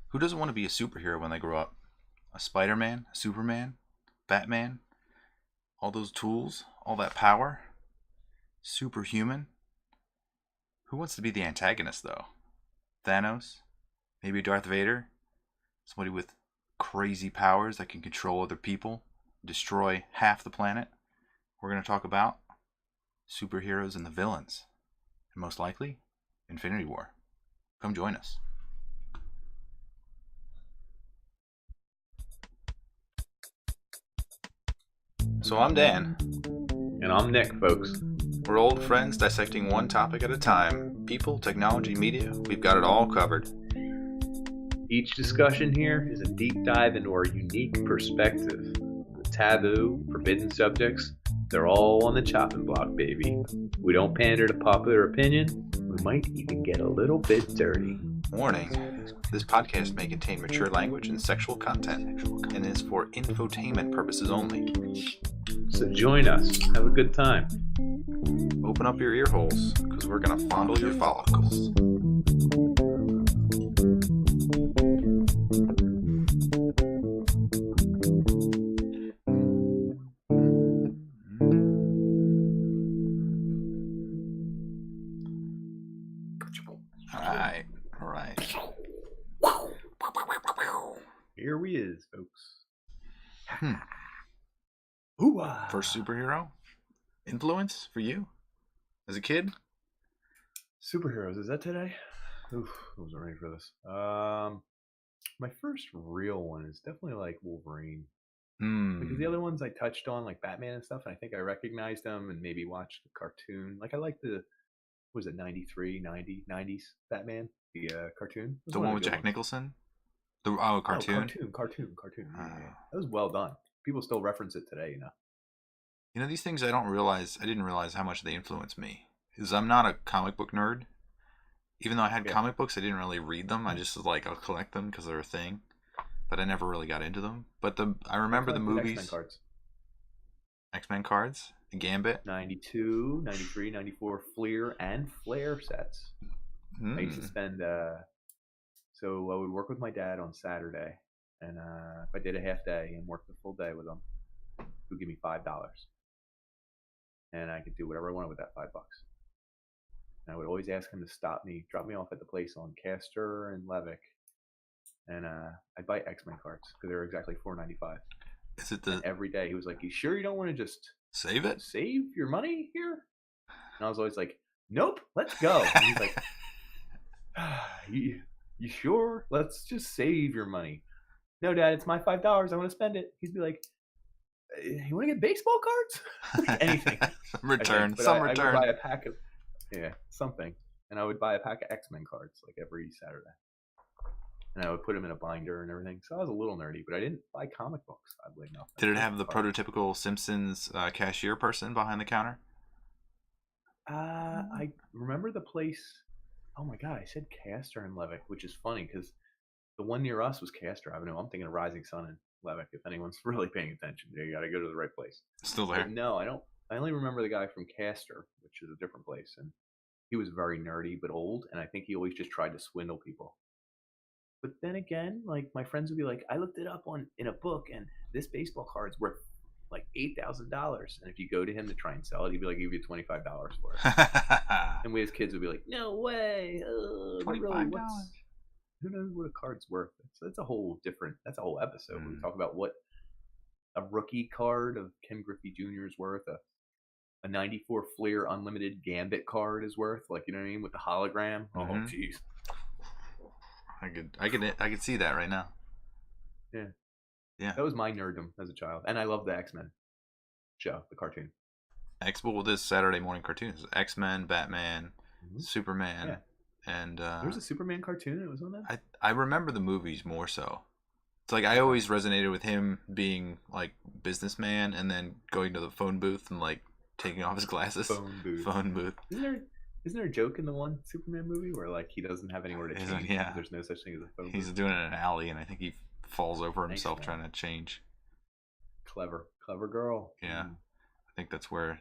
Who doesn't want to be a superhero when they grow up? A Spider-Man, a Superman, Batman, all those tools, all that power, superhuman. Who wants to be the antagonist, though? Thanos? Maybe Darth Vader? Somebody with crazy powers that can control other people, destroy half the planet? We're going to talk about superheroes and the villains. And most likely, Infinity War. Come join us. So I'm Dan. And I'm Nick, folks. We're old friends dissecting one topic at a time. People, technology, media, we've got it all covered. Each discussion here is a deep dive into our unique perspective. The taboo, forbidden subjects, they're all on the chopping block, baby. We don't pander to popular opinion. We might even get a little bit dirty. Warning, this podcast may contain mature language and sexual content and is for infotainment purposes only. So join us. Have a good time. Open up your ear holes, because we're going to fondle your follicles. All right. Here we is, folks. First superhero influence for you as a kid? Superheroes, is that today? Oof, I wasn't ready for this. My first real one is definitely like Wolverine. Because the other ones I touched on, like Batman and stuff, and I think I recognized them and maybe watched the cartoon. Like I like the, what was it, 93, 90, 90s Batman, the cartoon. The one with Jack Nicholson? The cartoon? Oh, cartoon. Yeah. That was well done. People still reference it today, you know. You know, these things I didn't realize how much they influence me. Because I'm not a comic book nerd. Even though I had comic books, I didn't really read them. I just was like, I'll collect them because they're a thing. But I never really got into them. But I remember the movies. X-Men cards. X-Men cards? The Gambit? 92, 93, 94 Fleer and Flare sets. I used to spend, so I would work with my dad on Saturday. And if I did a half day and worked the full day with him, he would give me $5. And I could do whatever I wanted with that $5. And I would always ask him to drop me off at the place on Castor and Levick. And I'd buy X-Men cards because they were exactly $4.95. Is it and every day he was like, "You sure you don't want to just save your money here?" And I was always like, "Nope, let's go." And he's like, you sure? Let's just save your money." "No, Dad, it's my $5. I want to spend it." He'd be like, "You want to get baseball cards?" Anything. Return. I would buy a pack of something, and I would buy a pack of X-Men cards like every Saturday. And I would put them in a binder and everything. So I was a little nerdy, but I didn't buy comic books, oddly enough. Did it have the prototypical Simpsons cashier person behind the counter? I remember the place. Oh my God, I said Castor and Levick, which is funny because the one near us was Castor Avenue. I'm thinking of Rising Sun and Levick. If anyone's really paying attention, you got to go to the right place. Still there? But no, I don't. I only remember the guy from Castor, which is a different place. And he was very nerdy but old. And I think he always just tried to swindle people. But then again, like my friends would be like, "I looked it up in a book, and this baseball card's worth like $8,000." And if you go to him to try and sell it, he'd be like, "Give you $25 for it." And we as kids would be like, "No way, $25. Who knows what a card's worth?" So that's a whole episode. We talk about what a rookie card of Ken Griffey Jr. is worth, a 94 Fleer Unlimited Gambit card is worth, like, you know what I mean, with the hologram. Oh, jeez. I could see that right now. Yeah. Yeah. That was my nerddom as a child. And I love the X-Men show, the cartoon. Well, this Saturday morning cartoons. X-Men, Batman, Superman, and there was a Superman cartoon that was on that? I remember the movies more so. It's like I always resonated with him being like businessman and then going to the phone booth and like taking off his glasses. Phone booth. Isn't there a joke in the one Superman movie where like he doesn't have anywhere to change? Yeah. There's no such thing as a phone booth. He's doing it in an alley, and I think he falls over himself trying to change. Clever girl. Yeah, I think that's where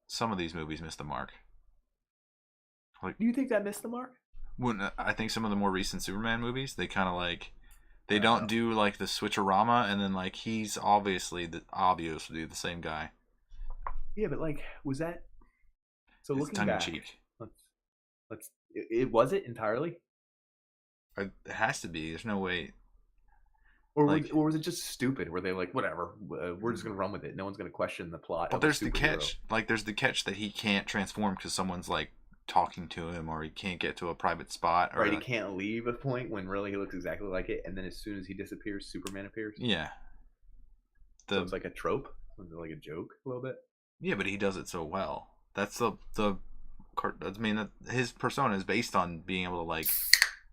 some of these movies missed the mark. Like, do you think that missed the mark? When I think some of the more recent Superman movies, they kind of like They don't do like the switcherama, and then like he's obviously the same guy. Yeah, but like, was that? So It's looking tongue in back, cheek. it was it entirely, It has to be. There's no way. or was it just stupid? Were they like, whatever, we're just gonna run with it. No one's gonna question the plot. But Of a there's the superhero. catch. Like there's the catch that he can't transform because someone's like talking to him, or he can't get to a private spot, or Right, he can't leave a point when really he looks exactly like it, and then as soon as he disappears, Superman appears. yeah. So it's like a trope, like a joke, a little bit. Yeah, but he does it so well. That's I mean, his persona is based on being able to like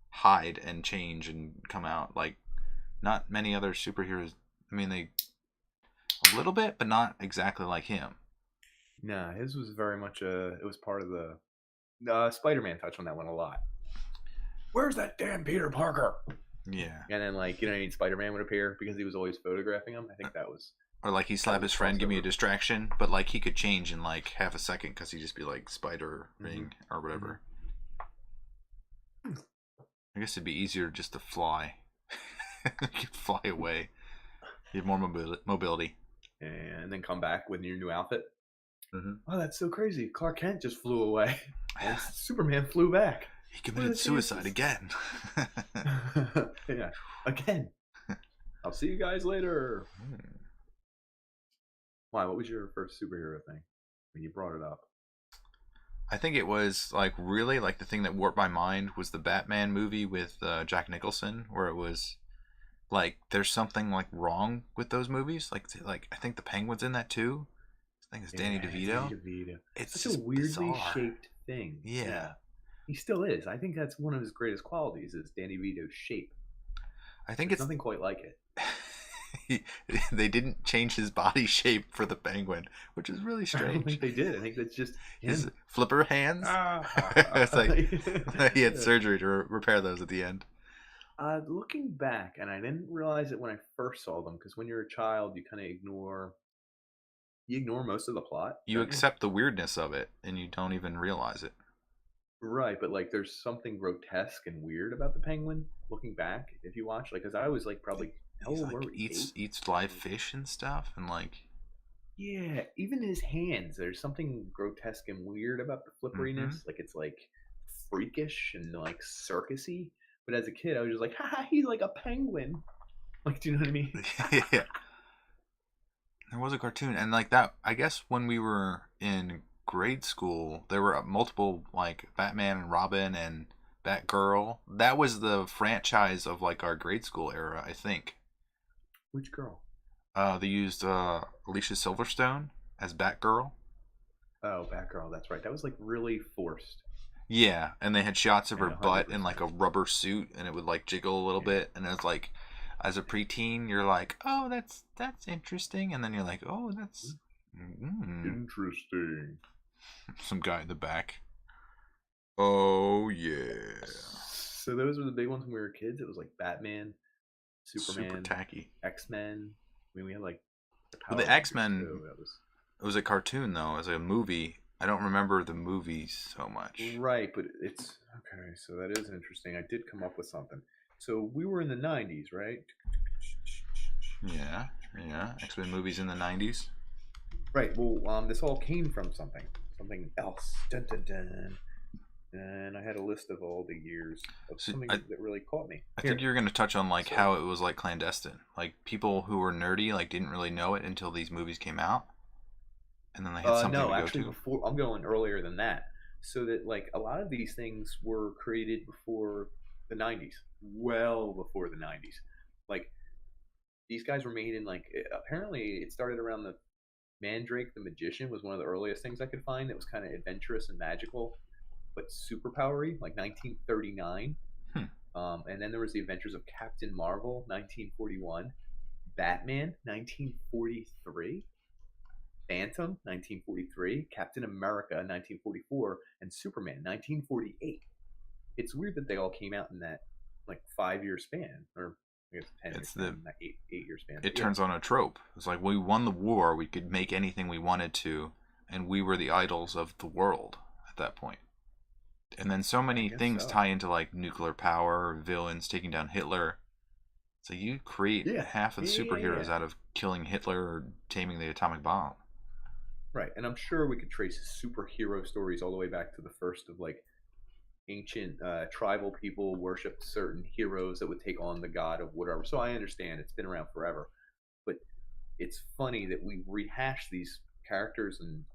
hide and change and come out. Like, not many other superheroes. I mean, they a little bit, but not exactly like him. Nah, his was very much it was part of the Spider-Man touched on that one a lot. Where's that damn Peter Parker? Yeah. And then like Spider-Man would appear because he was always photographing him. I think that was. Or like he slap his friend, give me a distraction, but like he could change in like half a second because he'd just be like spider ring or whatever. I guess it'd be easier just to fly. You could fly away. You have more mobility. And then come back with your new outfit. Mm-hmm. Oh, that's so crazy. Clark Kent just flew away. And Superman flew back. He committed suicide again. Yeah, again. I'll see you guys later. Why? What was your first superhero thing when you brought it up? I think it was like really like the thing that warped my mind was the Batman movie with Jack Nicholson, where it was like there's something like wrong with those movies. Like I think the Penguin's in that too. I think it's Danny DeVito. It's such a weirdly shaped thing. Yeah. He still is. I think that's one of his greatest qualities is Danny DeVito's shape. I think There's nothing quite like it. They didn't change his body shape for the Penguin, which is really strange. I don't think they did. I think that's just his flipper hands. It's like he had surgery to repair those at the end. Looking back, and I didn't realize it when I first saw them, because when you're a child, you kind of ignore most of the plot. You accept the weirdness of it, and you don't even realize it. Right, but like there's something grotesque and weird about the Penguin. Looking back, if you watch, like, because I was like probably eats live fish and stuff, and like even his hands. There's something grotesque and weird about the flipperiness. Like it's like freakish and like circusy. But as a kid, I was just like, ha, he's like a penguin. Like, do you know what I mean? Yeah. There was a cartoon, and like that. I guess when we were in grade school, there were multiple like Batman and Robin and Batgirl. That was the franchise of like our grade school era, I think. Which girl? They used Alicia Silverstone as Batgirl. Oh, Batgirl, that's right. That was like really forced. Yeah, and they had shots of her butt in like a rubber suit, and it would like jiggle a little bit, and it was like, as a preteen, you're like, oh, that's interesting, and then you're like, oh, that's interesting. Some guy in the back. Oh yeah. So those were the big ones when we were kids. It was like Batman, Superman, super tacky. X-Men. I mean, we had like the X-Men. It was a cartoon though. It was a movie. I don't remember the movies so much. Right, but it's okay. So that is interesting. I did come up with something. So we were in the 90s, right? Yeah. X-Men movies in the 90s. Right. Well, this all came from something else. Dun, dun, dun. And I had a list of all the years of something that really caught me. I think you're going to touch on like how it was like clandestine. Like people who were nerdy like didn't really know it until these movies came out, and then they had something to go to. Before, I'm going earlier than that. So that like a lot of these things were created before the 90s, well before the 90s. Like these guys were made in like apparently it started around the Mandrake the Magician was one of the earliest things I could find that was kind of adventurous and magical, but superpowery, like 1939. And then there was the Adventures of Captain Marvel, 1941, Batman, 1943, Phantom, 1943, Captain America, 1944, and Superman, 1948. It's weird that they all came out in that like 5-year span, or I guess 10-year span, that 8-year span. It turns on a trope. It's like we won the war, we could make anything we wanted to, and we were the idols of the world at that point. And then so many things tie into like nuclear power, villains taking down Hitler. So you create Yeah. half of the superheroes Yeah. out of killing Hitler or taming the atomic bomb. Right, and I'm sure we could trace superhero stories all the way back to the first of like ancient tribal people worshipped certain heroes that would take on the god of whatever. So I understand it's been around forever, but it's funny that we rehash these characters and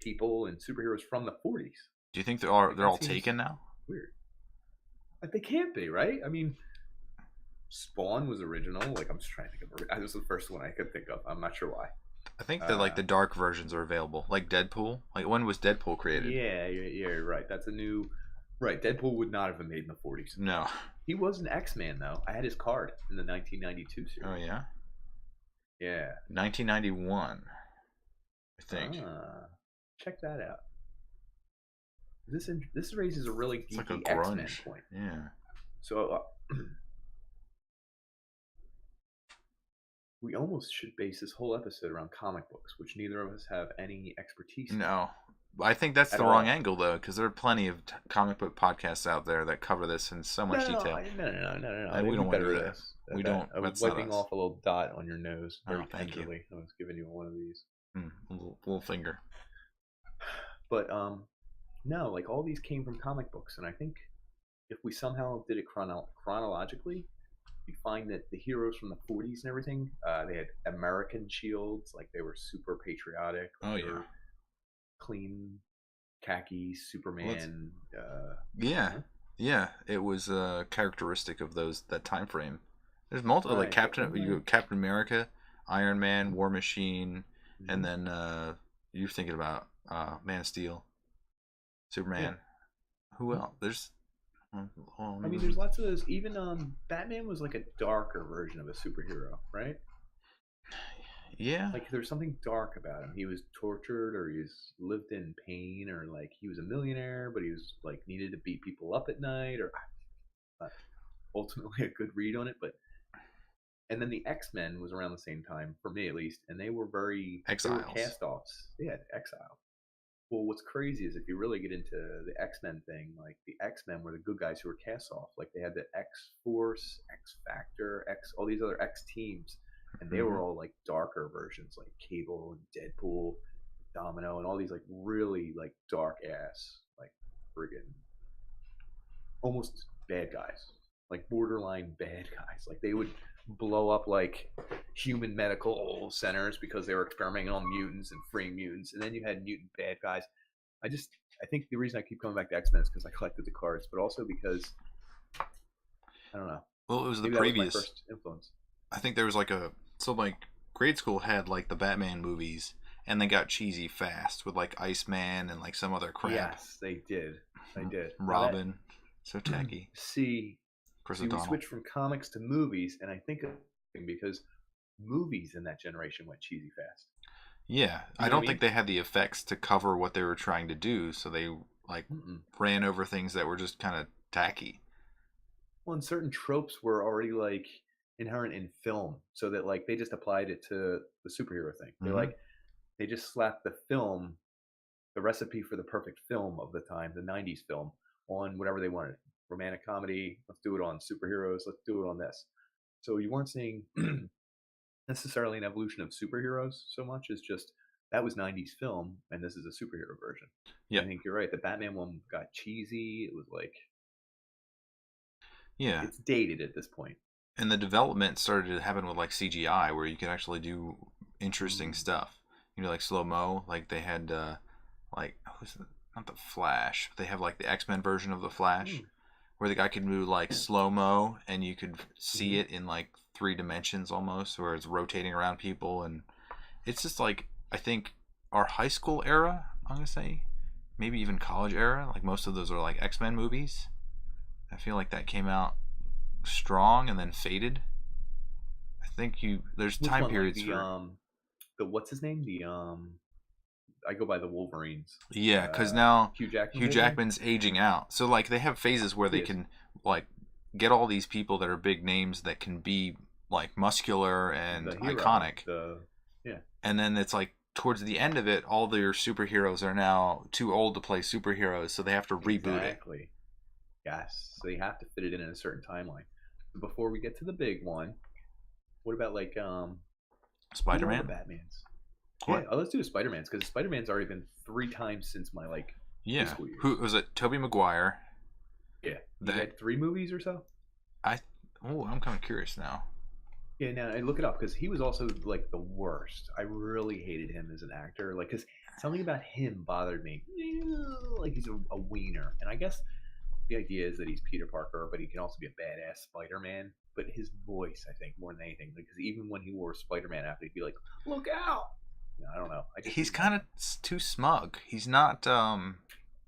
people and superheroes from the 40s. Do you think Like they're that all seems taken now? weird. Like they can't be, right? I mean, Spawn was original. Like I'm just trying to think of. That was the first one I could think of. I'm not sure why. I think that like the dark versions are available, like Deadpool. Like when was Deadpool created? Yeah, you're right. That's a new. Right, Deadpool would not have been made in the 40s. No. He was an X-Man though. I had his card in the 1992 series. Oh yeah. Yeah. 1991. I think. Check that out. This raises a really It's like a geeky X-Men grunge. point. Yeah. So we almost should base this whole episode around comic books, which neither of us have any expertise in. No. I think that's At the wrong all. angle though, because there are plenty of comic book podcasts out there that cover this in so much detail. No. And we We'd don't be want to better do at that. this. We At don't. that. I was That's not wiping us. off a little dot on your nose very thank you. tenderly. I was giving you one of these. Little finger. But no, like all these came from comic books, and I think if we somehow did it chronologically, you find that the heroes from the 40s and everything, they had American shields, like they were super patriotic. Oh they yeah. were clean khaki Superman. Yeah. It was characteristic of that time frame. There's multiple like Captain America, Iron Man, War Machine, and then you're thinking about Man of Steel, Superman. Yeah. Who else? There's. I mean, there's lots of those. Even Batman was like a darker version of a superhero, right? Yeah. Like there's something dark about him. He was tortured, or he lived in pain, or like he was a millionaire, but he was like needed to beat people up at night, or ultimately a good read on it. But and then the X-Men was around the same time for me at least, and they were Exiles. They were cast-offs. They had exile. Well, what's crazy is if you really get into the X-Men thing, like the X-Men were the good guys who were cast off. Like they had the X-Force, X-Factor, all these other X teams, and they were all like darker versions, like Cable and Deadpool, Domino, and all these like really like dark ass, like friggin' almost bad guys, like borderline bad guys. Like they would blow up like human medical centers because they were experimenting on mutants and freeing mutants, and then you had mutant bad guys. I think the reason I keep coming back to X-Men is because I collected the cards, but also because I don't know. Well, it was Maybe the previous. that was my first influence. I think there was like grade school had like the Batman movies, and they got cheesy fast with like Iceman and like some other crap. Yes, they did. They did. Robin, so tacky. See, we switched from comics to movies, and I think because movies in that generation went cheesy fast. Yeah, I don't think they had the effects to cover what they were trying to do, so they like ran over things that were just kind of tacky. Well, and certain tropes were already like inherent in film, so that like they just applied it to the superhero thing. They're like they just slapped the recipe for the perfect film of the time, the 90s film, on whatever they wanted. Romantic comedy, let's do it on superheroes, let's do it on this. So you weren't seeing necessarily an evolution of superheroes so much as just that was 90s film and this is a superhero version. Yeah, I think you're right. The Batman one got cheesy. It was like, yeah, it's dated at this point. And the development started to happen with like CGI, where you could actually do interesting stuff. You know, like slow mo. Like they had not the Flash, but they have like the X-Men version of the Flash, where the guy could move like slow mo, and you could see it in like 3 dimensions almost, where it's rotating around people, and it's just like I think our high school era, I'm gonna say, maybe even college era, like most of those are like X-Men movies. I feel like that came out strong and then faded. I think there's time periods for the what's his name? I go by the Wolverines. Yeah, because now Hugh Jackman's aging out. So like they have phases where they can like get all these people that are big names that can be like muscular and iconic. And then it's like towards the end of it, all their superheroes are now too old to play superheroes, so they have to reboot it. Yes. So you have to fit it in a certain timeline. Before we get to the big one, what about like who are the Spider-Man. Batmans? Yeah, What? let's do the Spider-Mans because Spider-Man's already been 3 times since my like high Yeah. school years. Who was it? Tobey Maguire. Yeah, he That had 3 movies or so. I. Oh, I'm kind of curious now. Yeah, now I look it up because he was also like the worst. I really hated him as an actor, like because something about him bothered me. Like he's a wiener, and I guess the idea is that he's Peter Parker, but he can also be a badass Spider-Man. But his voice, I think, more than anything, because even when he wore Spider-Man outfit, he'd be like, "Look out!" I don't know. I just He's didn't kind like of him. too smug. He's not.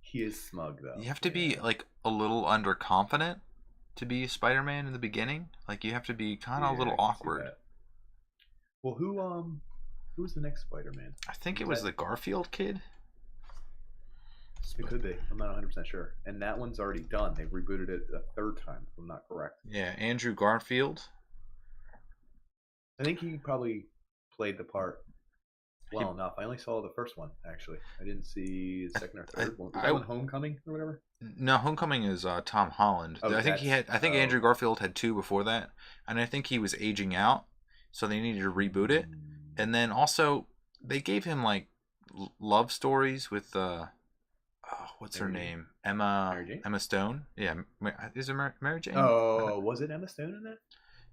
He is smug though. You have to be Yeah, like a little underconfident to be Spider-Man in the beginning. Like you have to be kind of a yeah, little I can see awkward. that. Well, who's the next Spider-Man? I think it Was was that the Garfield kid. it? Could be. I'm not 100% sure. And that one's already done. They rebooted it a third time, if I'm not correct. Yeah, Andrew Garfield. I think he probably played the part He, well enough. I only saw the first one actually. I didn't see the second or I, third one. Was that I, one Homecoming or whatever? no, Homecoming is Tom Holland. Oh, I think he that's had. I think Andrew okay. Garfield had two before that, and I think he was aging out, so they needed to reboot it. And then also they gave him like love stories with what's her Mary Jane. name? Emma Mary Jane. Emma Stone. Yeah, is it Mary Jane? Oh, was it Emma Stone in that?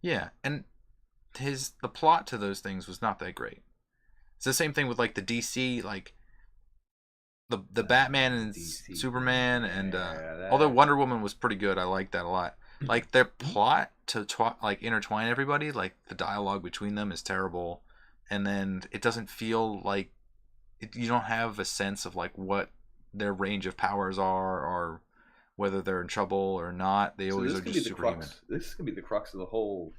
Yeah, and the plot to those things was not that great. It's the same thing with like the DC, like the Batman and DC thing. Superman, and Yeah, although that. Wonder Woman was pretty good, I liked that a lot. Like their plot to like intertwine everybody, like the dialogue between them is terrible, and then it doesn't feel like you don't have a sense of like what their range of powers are or whether they're in trouble or not. They So always this are can be just the superhuman. crux. This is gonna be the crux of the whole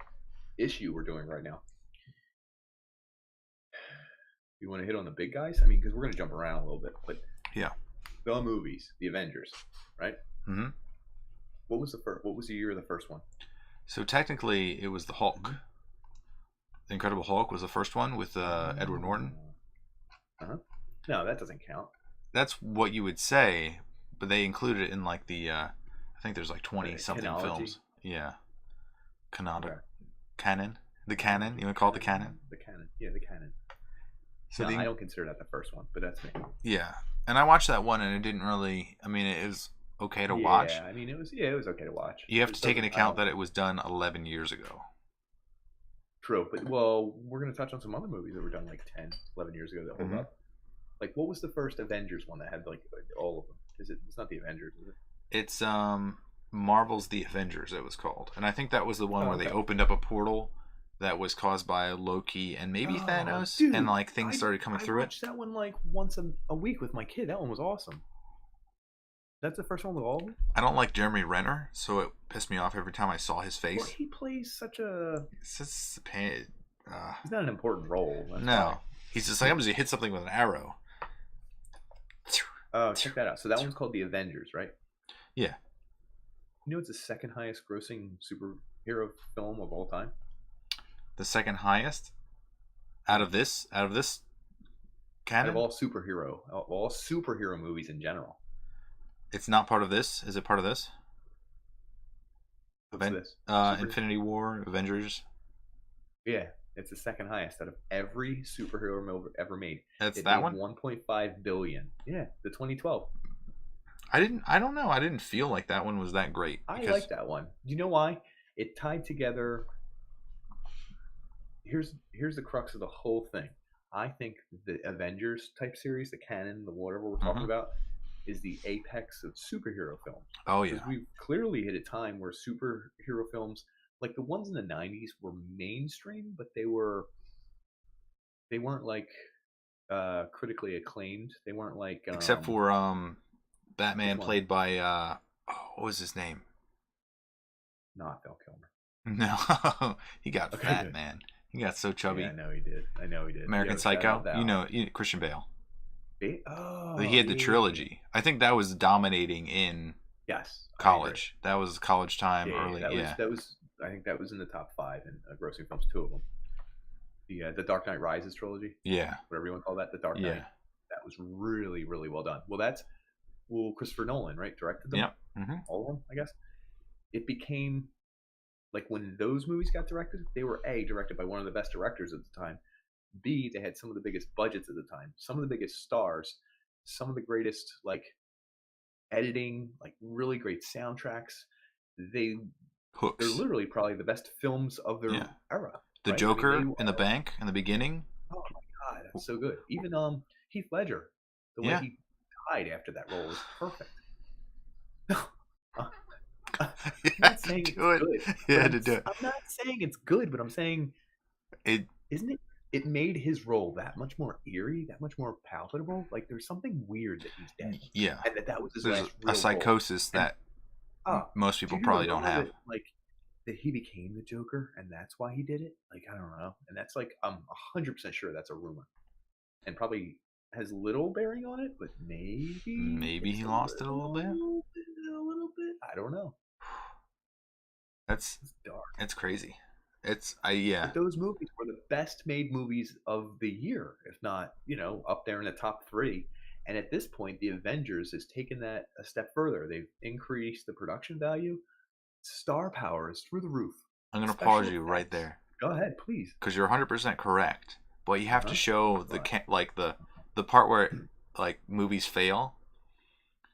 issue we're doing right now. You want to hit on the big guys? I mean, because we're gonna jump around a little bit, but Yeah. the movies, the Avengers, right? hmm What was the first? What was the year of the first one? So technically, it was the Hulk. Mm-hmm. The Incredible Hulk was the first one with Edward Norton. Uh-huh. No, that doesn't count. That's what you would say, but they included it in like the I think there's like 20 The something canology. films. Yeah, canonic Okay. canon. The canon. You would call it the canon. The canon. Yeah, the canon. So No, I the don't consider that the first one, but that's me. yeah, and I watched that one and it didn't really. I mean, it was okay to watch. Yeah, I mean, it was okay to watch. You have to It take into doesn't. I account don't. that it was done 11 years ago. True, but well, we're gonna touch on some other movies that were done like 10, 11 years ago that hold hmm up. Like, what was the first Avengers one that had like all of them? Is it? It's not the Avengers, is it? It's Marvel's The Avengers. It was called, and I think that was the one Oh, where they okay. opened up a portal that was caused by Loki and maybe Oh, Thanos, and dude, like things started coming I through it. watched that one like once a week with my kid. That one was awesome. That's the first one with all of them. I don't like Jeremy Renner, so it pissed me off every time I saw his Well, face. he plays such a. It's just a pain. He's not an important role. That's why. No, he's just like I'm just gonna hit something with an arrow. Oh, check that out. So that one's called The Avengers, right? Yeah, You know, it's the second highest grossing superhero film of all time. the second highest out of this Out of canon. all superhero movies in general. It's not part of this. Is it part of this? What's Event, this? Super. Infinity War, Avengers. Yeah, it's the second highest out of every superhero movie ever made. That's It that made one. 1.5 billion. Yeah, the 2012. I didn't. I don't know. I didn't feel like that one was that great I because like that one. Do you know why? It tied together. Here's the crux of the whole thing. I think the Avengers type series, the canon, the whatever we're talking Mhm. about, is the apex of superhero films. Oh Because yeah, we've clearly hit a time where superhero films, like the ones in the '90s, were mainstream, but they weren't like critically acclaimed. They weren't like except for which Batman one? played by what was his name? Not Val Kilmer. No, he got Okay, fat, good. man. He got so Yeah, chubby. I know he did. I know he did. American Yo, shout out Psycho. Val. Christian Bale. Oh, He had the yeah, yeah, yeah. trilogy. I think that was dominating in Yes, I agree. college. That was college time Yeah, early. that was Yeah, that was. I think that was in the top five in grossing films. Two of them. The Dark Knight Rises trilogy, yeah, whatever you want to call that, the Dark Knight. yeah, That was really, really well done. Well, Christopher Nolan, right? Directed them, yep. all of them, I guess. It became Like when those movies got directed, they were A, directed by one of the best directors at the time. B, they had some of the biggest budgets at the time, some of the biggest stars, some of the greatest like editing, like really great soundtracks. They they're Hooks. literally probably the best films of their Yeah. era, The right? I mean, they Joker in the are. bank in the beginning. Oh my god, that's so good. Even Heath Ledger, the way Yeah. he died after that role was perfect. I'm You not had saying to it's do it. good, You but had to do it. I'm not saying it's good, but I'm saying, It. isn't it? It made his role that much more eerie, that much more palpable. Like there's something weird that he's dead, Yeah. and that was his There's last a real role. psychosis And that most do people you hear the probably don't rumor have. that like that he became the Joker and that's why he did it? Like I don't know, and that's like I'm 100% sure that's a rumor, and probably has little bearing on it, but maybe Maybe it's he lost it a little bit. a little bit. I don't know. That's It's dark. it's crazy. Yeah. But those movies were the best made movies of the year, if not, up there in the top three. And at this point, the Avengers has taken that a step further. They've increased the production value. Star power is through the roof. I'm gonna Special pause you right effects. there Go ahead, please. because you're 100% correct. But you have to Uh-huh. show Right. like the part where like movies fail.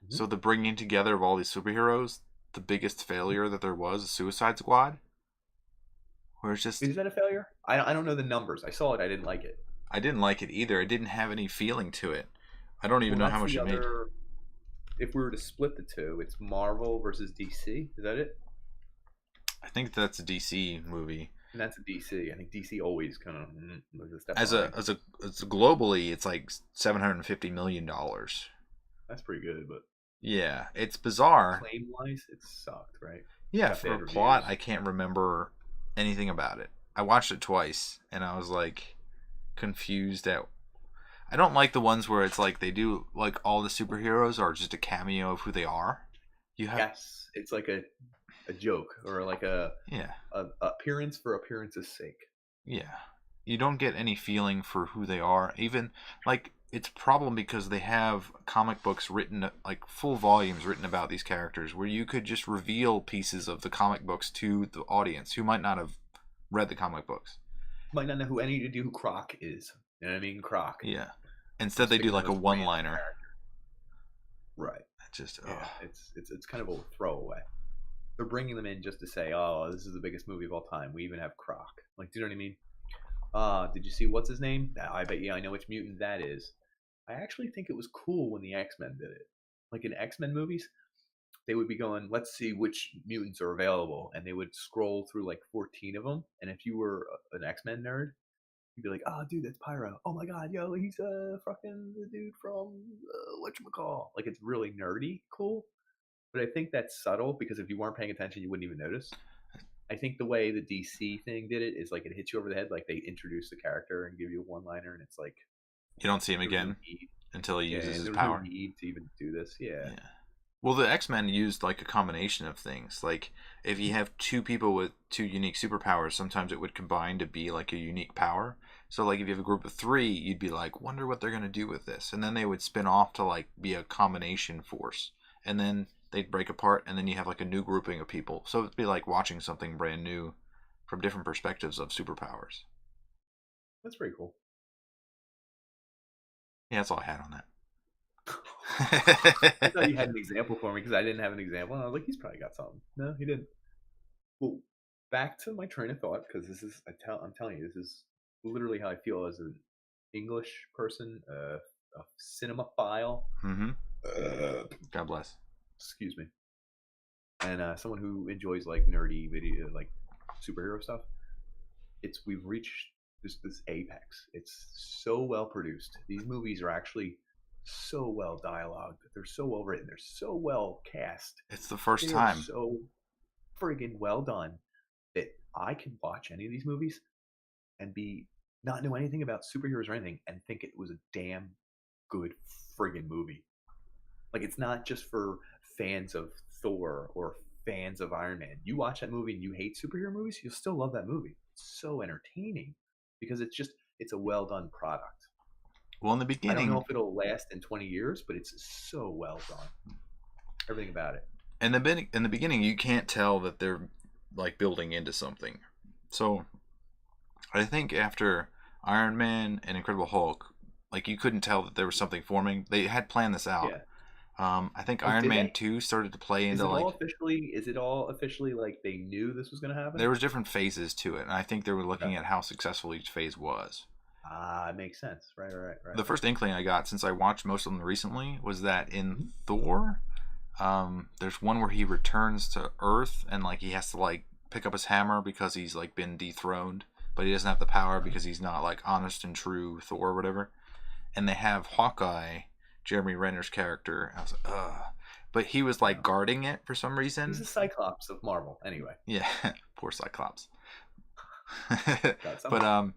Mhm. So the bringing together of all these superheroes, the biggest failure that there was, Suicide Squad, where it's just Is that a failure? I don't know the numbers. I saw it. I didn't like it. I didn't like it either. It didn't have any feeling to it. I don't even Well, know how that's much the it made. other. If we were to split the two, it's Marvel versus DC. Is that it? I think that's a DC movie. And that's a DC. I think DC always kind of was a step As behind. a globally, it's like $750 million. That's pretty good, but Yeah, it's bizarre. claim wise, it sucked, right? Yeah, Got for bad a plot, reviews. I can't remember anything about it. I watched it twice, and I was like confused at. I don't like the ones where it's like they do like all the superheroes are just a cameo of who they are. You have Yes, it's like a joke or like yeah, a appearance for appearance's sake. yeah. You don't get any feeling for who they are. Even like it's a problem because they have comic books written like full volumes written about these characters where you could just reveal pieces of the comic books to the audience who might not have read the comic books. Might not know who any to do who Croc is. You know what I mean? Croc. Yeah. I'm Instead they do sticking the like a most random one-liner. character. Right. Just Yeah. It's kind of a throwaway. They're bringing them in just to say, oh, this is the biggest movie of all time. We even have Croc. Like, do you know what I mean? Did you see what's his name? I bet I know which mutant that is. I actually think it was cool when the X-Men did it. Like in X-Men movies, they would be going, let's see which mutants are available, and they would scroll through like 14 of them. And if you were an X-Men nerd, you'd be like, oh, dude, that's Pyro. Oh my god, yo, he's fucking the dude from whatchamacall. Like it's really nerdy, cool. But I think that's subtle because if you weren't paying attention, you wouldn't even notice. I think the way the DC thing did it is like it hits you over the head, like they introduce the character and give you a one-liner, and it's like you don't see him there's no again need. until he Yeah, uses his there was no power. need to even do this. Yeah, Yeah. Well, the X-Men used like a combination of things. Like if you have two people with two unique superpowers, sometimes it would combine to be like a unique power. So like if you have a group of three, you'd be like, wonder what they're gonna do with this, and then they would spin off to like be a combination force, and then they'd break apart, and then you have like a new grouping of people. So it'd be like watching something brand new from different perspectives of superpowers. that's pretty cool. Yeah, that's all I had on I thought you that. had an example for me because I didn't have an example. And I was like, he's probably got something. No, he didn't. Well, back to my train of thought because this is I'm telling you, this is literally how I feel as an English person, a cinemaphile. Mm-hmm. Uh, God bless. excuse me, and someone who enjoys like nerdy video, like superhero stuff. We've reached this apex. It's so well produced. These movies are actually so well dialogued. They're so well written. They're so well cast. It's the first They are time. so friggin' well done that I can watch any of these movies and be not know anything about superheroes or anything and think it was a damn good friggin' movie. Like it's not just for fans of Thor or fans of Iron Man. You watch that movie and you hate superhero movies, you'll still love that movie. It's so entertaining because it's a well done product. Well, in the I don't know beginning, if it'll last in 20 years, but it's so well done. Everything about it. in the beginning, you can't tell that they're like building into something. So I think after Iron Man and Incredible Hulk, like you couldn't tell that there was something forming. They had planned this out. Yeah. I think Oh, Iron did Man they? 2 started to play Is into it all like officially? Is it all officially like they knew this was going to happen? there was different phases to it, and I think they were Okay. looking at how successful each phase was. Ah, it makes sense. Right, right, right, The right. first inkling I got since I watched most of them recently was that in Mhm. Thor, there's one where he returns to Earth and like he has to like pick up his hammer because he's like been dethroned, but he doesn't have the power Uh, because he's not like honest and true Thor or whatever. And they have Hawkeye, Jeremy Renner's character. I was like, ugh. But he was like yeah. guarding it for some He's a reason. Cyclops of Marvel, anyway. Yeah, poor Cyclops. Got But something.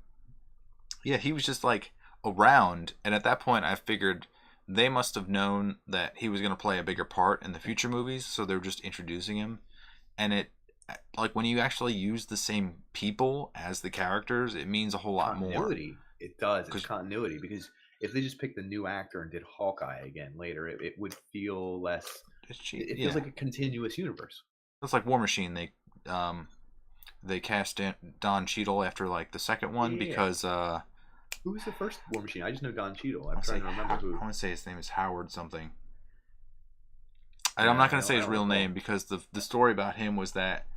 yeah, he was just like around, and at that point, I figured they must have known that he was going to play a bigger part in the future movies, so they were just introducing him. And it, like, when you actually use the same people as the characters, it means a whole lot more. Continuity. It does. It's Because continuity because if they just picked a new actor and did Hawkeye again later, it would feel less. it's cheap. It feels Yeah, like a continuous universe. it's like War Machine. They cast Don Cheadle after like the second one Yeah. because Who was the first War Machine? I just know Don Cheadle. I I'm say trying to remember I who. want to say his name is Howard something. I'm Yeah, not going to say I his don't real recall. name because the story about him was that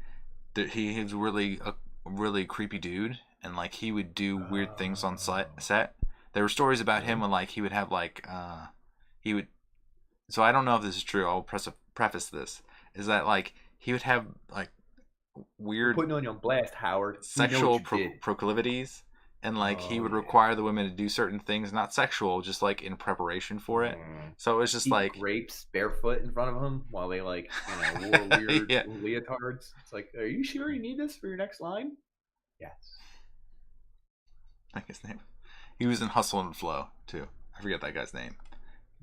he was really a really creepy dude, and like he would do weird things on Oh, set. There were stories about him really? when like he would have like he would. So I don't know if this is true. I'll preface this is that like he would have like We're weird putting on your blast, Howard. We know what sexual you did. proclivities, and like he Oh would yeah. require the women to do certain things, not sexual, just like in preparation for it. Mm. So it was just Eat like grapes barefoot in front of him while they wore weird yeah, leotards. It's like, are you sure you need this for your next line? Yes. like his name. He was in Hustle and Flow too. I forget that guy's name,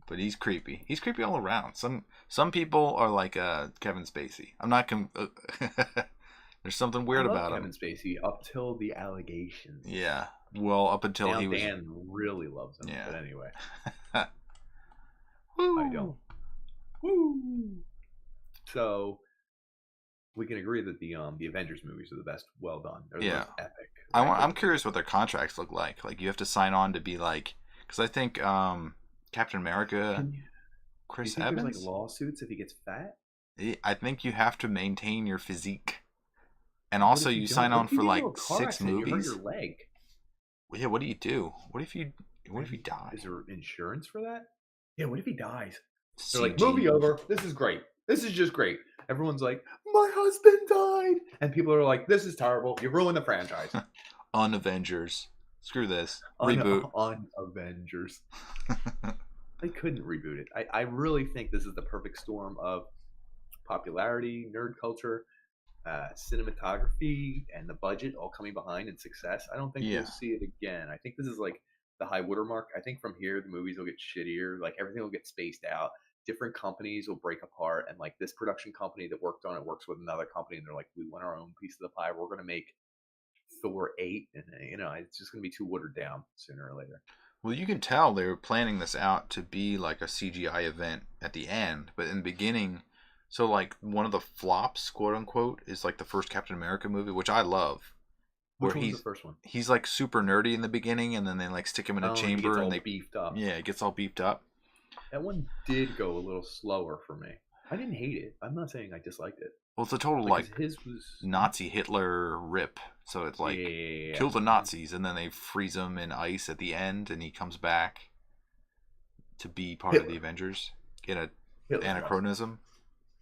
but he's creepy. He's creepy all around. Some people are like Kevin Spacey. I'm not. There's something I weird love about him. Kevin Spacey up till the allegations. Yeah. Well, up until Now he was. Dan really loves him, Yeah. but anyway, I don't. Woo. Woo! So we can agree that the Avengers movies are the best. Well done. They're the Yeah. most epic. Right? They're I'm the curious biggest. what their contracts look like. Like you have to sign on to be like, because I think Captain America, Can you? Do you Chris think there's like Evans. lawsuits if he gets fat? I think you have to maintain your physique, and What also if you you don't? sign What on if you for get into like a car 6 accident? You hurt movies. your leg. Yeah. What do you do? What if you? What if you Maybe die? is there insurance for that? Yeah. What if he dies? They're like, CG. movie over. This is great. This is just great. Everyone's like, my husband died, and people are like, this is terrible. You ruined the franchise. On Avengers. Screw this. On Reboot. on Avengers, they couldn't reboot it. I really think this is the perfect storm of popularity, nerd culture, cinematography, and the budget all coming behind in success. I don't think we'll Yeah. see it again. I think this is like the high watermark. I think from here the movies will get shittier. Like everything will get spaced out. Different companies will break apart, and like this production company that worked on it works with another company, and they're like, we want our own piece of the pie. We're going to make Thor 8, and it's just going to be too watered down sooner or later. Well, you can tell they were planning this out to be like a CGI event at the end, but in the beginning, so like one of the flops, quote unquote, is like the first Captain America movie, which I love, where Which one was the first one? he's like super nerdy in the beginning, and then they like stick him in a Oh, and he gets chamber, and all they beefed up. yeah, it gets all beeped up. That one did go a little slower for me. I didn't hate it. I'm not saying I disliked it. Well, it's a total Like, 'cause like his was Nazi Hitler rip, so it's like yeah. kill the Nazis, and then they freeze him in ice at the end, and he comes back to be part of the Hitler. Avengers in a Hitler's awesome. anachronism,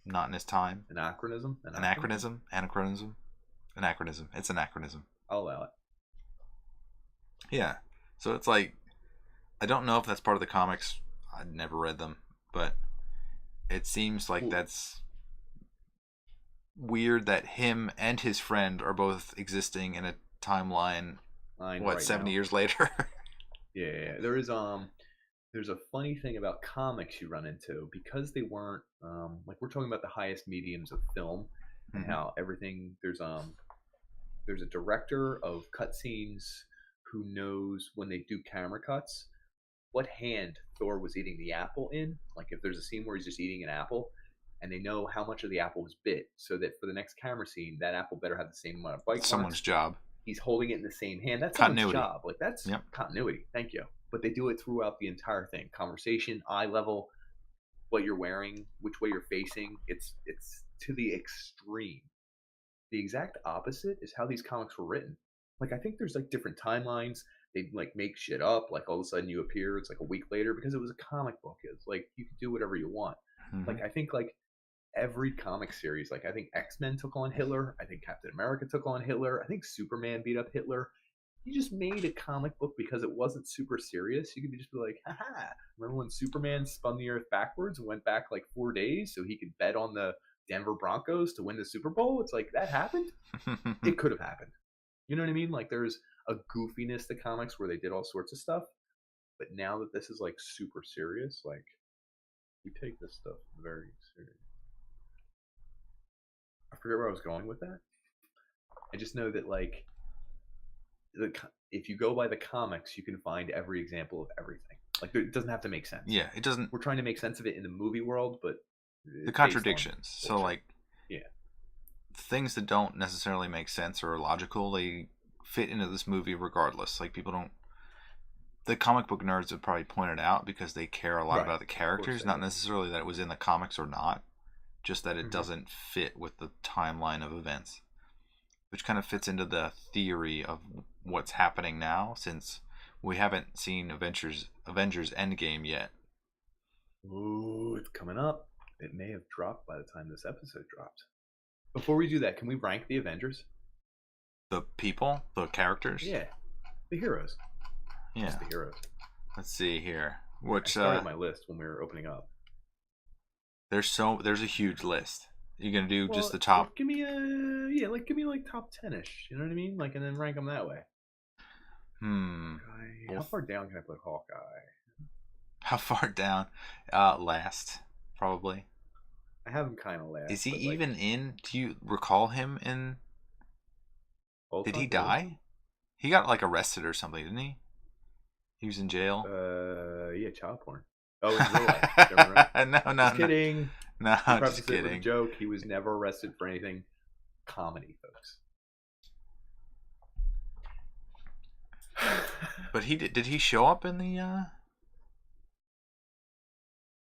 not in his time. Anachronism. Anachronism. It's anachronism. I'll allow it. Yeah. So it's like I don't know if that's part of the comics. I never read them, but it seems like Cool. that's weird that him and his friend are both existing in a timeline. Mine What, right 70 now. years later? Yeah. There's a funny thing about comics you run into because they weren't like we're talking about the highest mediums of film and Mhm. how everything there's a director of cutscenes who knows when they do camera cuts what hand Thor was eating the apple in. Like if there's a scene where he's just eating an apple, and they know how much of the apple was bit, so that for the next camera scene, that apple better have the same amount of bite It's marks. someone's job. He's holding it in the same hand. That's Continuity. someone's job. Like, that's continuity. Thank you. But they do it throughout the entire thing. Conversation, eye level, what you're wearing, which way you're facing. It's to the extreme. The exact opposite is how these comics were written. Like, I think there's like different timelines. They like make shit up. Like, all of a sudden you appear, it's like a week later, because it was a comic book. It's like you could do whatever you want. Mm-hmm. Like, I think like every comic series, like I think X-Men took on Hitler, I think Captain America took on Hitler, I think Superman beat up Hitler. You just made a comic book because it wasn't super serious. You could just be like, haha, remember when Superman spun the earth backwards and went back like 4 days so he could bet on the Denver Broncos to win the Super Bowl? It's like, that happened? It could have happened. You know what I mean? Like, there's a goofiness to comics where they did all sorts of stuff, but now that this is like super serious, like, we take this stuff very serious. I forget where I was going with that. I just know that, like, if you go by the comics, you can find every example of everything. Like, it doesn't have to make sense. Yeah, it doesn't. We're trying to make sense of it in the movie world, but the contradictions. So, like, yeah, things that don't necessarily make sense or are logical, they fit into this movie regardless. Like, people don't. The comic book nerds would probably point it out because they care a lot about the characters, not necessarily that it was in the comics or not. Just that it doesn't fit with the timeline of events, which kind of fits into the theory of what's happening now, since we haven't seen Avengers Endgame yet. Ooh, it's coming up. It may have dropped by the time this episode drops. Before we do that, can we rank the Avengers? The people? The characters? Yeah. The heroes. Yeah. Just the heroes. Let's see here. Which I started my list when we were opening up. There's a huge list. You gonna do just the top? Give me top 10-ish. You know what I mean? Like, and then rank them that way. How far down can I put Hawkeye? How far down? Last, probably. I have him kind of last. Is he even in? Do you recall him in? Did he die? He got like arrested or something, didn't he? He was in jail. Yeah, child porn. Oh, in real life. No. Just kidding. No, just kidding. With a joke. He was never arrested for anything. Comedy, folks. But he did he show up in the?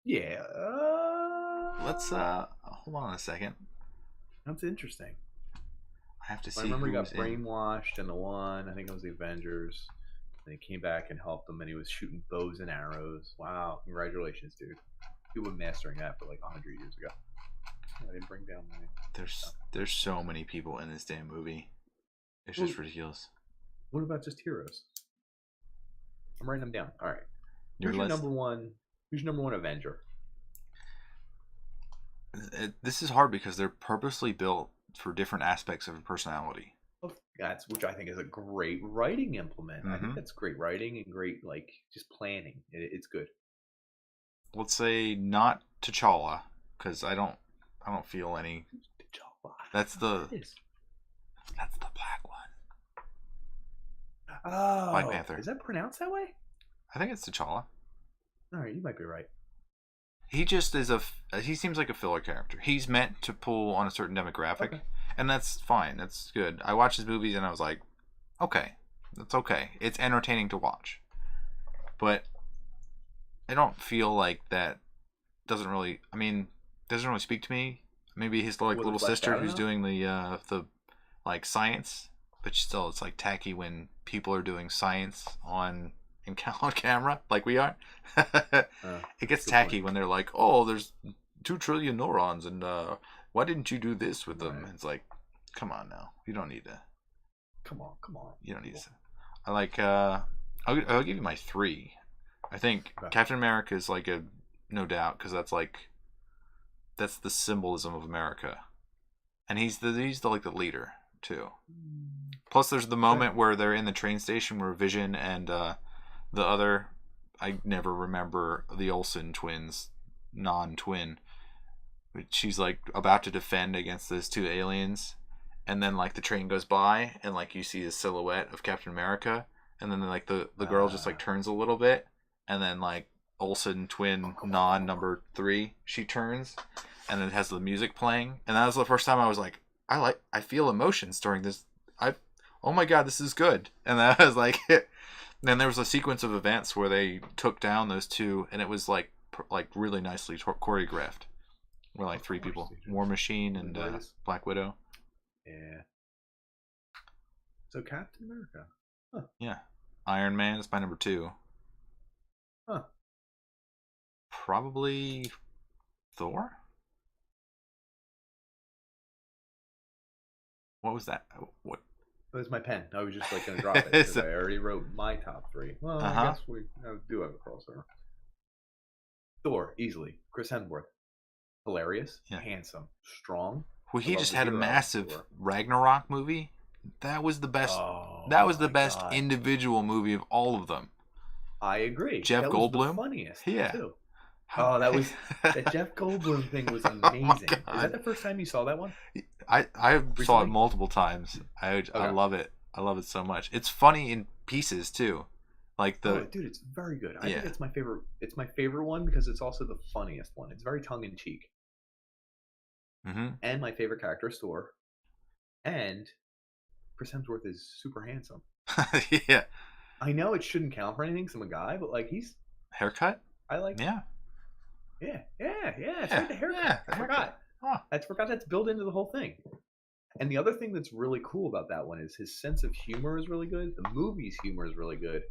Yeah. Let's hold on a second. That's interesting. I have to see. I remember he got brainwashed in the one. I think it was the Avengers. And he came back and helped them, and he was shooting bows and arrows. Wow! Congratulations, dude. He was mastering that for like 100 years ago. I didn't bring down my. There's so many people in this damn movie. It's just ridiculous. What about just heroes? I'm writing them down. All right. Who's your number one Avenger? This is hard because they're purposely built for different aspects of a personality. Which I think is a great writing implement. I think that's great writing and great, like, just planning. It's good. Let's say not T'Challa, because I don't feel any. T'Challa. That's the black one. Oh, Black Panther. Is that pronounced that way? I think it's T'Challa. All right, you might be right. He just is he seems like a filler character. He's meant to pull on a certain demographic, and that's fine. That's good. I watched his movies and I was like, okay, that's okay. It's entertaining to watch, but I don't feel like that doesn't really speak to me. Maybe his little sister who's doing the like science, but still it's like tacky when people are doing science on camera like we are. It gets tacky when they're like, oh, there's 2 trillion neurons, and why didn't you do this with them? It's like, come on now, you don't need to. Come on. You don't need to. I like. I'll give you my 3. I think Captain America is like no doubt, because that's the symbolism of America, and he's the leader too. Plus, there's the moment where they're in the train station where Vision and the other, I never remember the Olsen twins, non-twin, but she's like about to defend against those 2 aliens, and then like the train goes by and like you see the silhouette of Captain America, and then like the girl just like turns a little bit, and then like Olsen twin number 3, she turns, and it has the music playing, and that was the first time I was like, I feel emotions during this. Oh my god, this is good. And I was like, then there was a sequence of events where they took down those two, and it was like really nicely choreographed. We're like three people: War Machine and Black Widow. Yeah. So Captain America. Huh. Yeah. Iron Man is my number 2. Huh. Probably Thor? What was that? What? It was my pen. I was just like going to drop it because I already wrote my top 3. Well, I guess we do have a crossover. Thor, easily. Chris Hemsworth. Hilarious. Yeah. Handsome. Strong. Well, he just had a massive Ragnarok movie. That was the best. That was the best individual movie of all of them. I agree. Jeff Goldblum. Was the funniest. Yeah. Too. Oh, that Jeff Goldblum thing was amazing. Is that the first time you saw that one? I saw it multiple times. I love it. I love it so much. It's funny in pieces too. Like dude, it's very good. I think it's my favorite. It's my favorite one because it's also the funniest one. It's very tongue in cheek. Mm-hmm. And my favorite character is Thor. And Chris Hemsworth is super handsome. Yeah. I know it shouldn't count for anything, 'cause I'm a guy, but like he's haircut. I like. Yeah. Yeah. It's right, the haircut. Yeah, I forgot. Huh. I forgot that's built into the whole thing. And the other thing that's really cool about that one is his sense of humor is really good. The movie's humor is really good.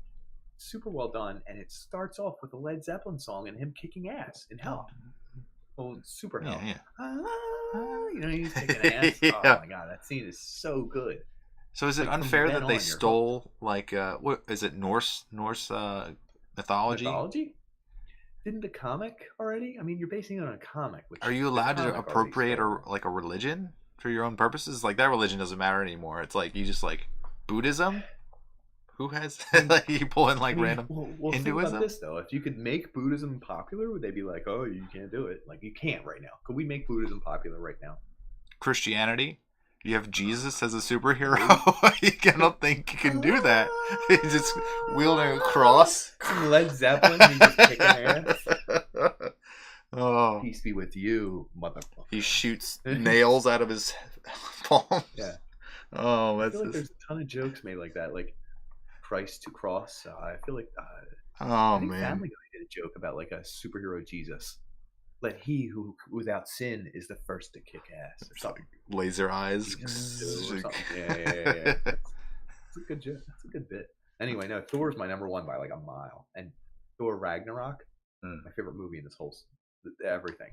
Super well done, and it starts off with a Led Zeppelin song and him kicking ass in Hell. Oh, super Hell. Yeah. You know, he's kicking ass. Yeah. Oh my god, that scene is so good. So is it unfair that they stole like what is it Norse mythology? Mythology? Didn't the comic already? I mean, you're basing it on a comic. Are you allowed to appropriate like a religion for your own purposes? Like that religion doesn't matter anymore. It's like you just like Buddhism. Who has like you pull in like random Hinduism? Think about this though. If you could make Buddhism popular, would they be like, "Oh, you can't do it"? Like you can't right now. Could we make Buddhism popular right now? Christianity. You have Jesus as a superhero. I don't think you can do that. He's just wielding a cross. Some Led Zeppelin. He's just kicking ass. Oh, peace be with you, motherfucker. He shoots nails out of his palms. Yeah. Oh, I feel like there's a ton of jokes made like that, like Christ to cross. I feel like. I think Family Guy did a joke about like a superhero Jesus. Let he who without sin is the first to kick ass or something. Laser eyes. Yeah. That's a good joke. That's a good bit. Anyway, no, Thor's my number 1 by like a mile, and Thor Ragnarok, my favorite movie in this whole everything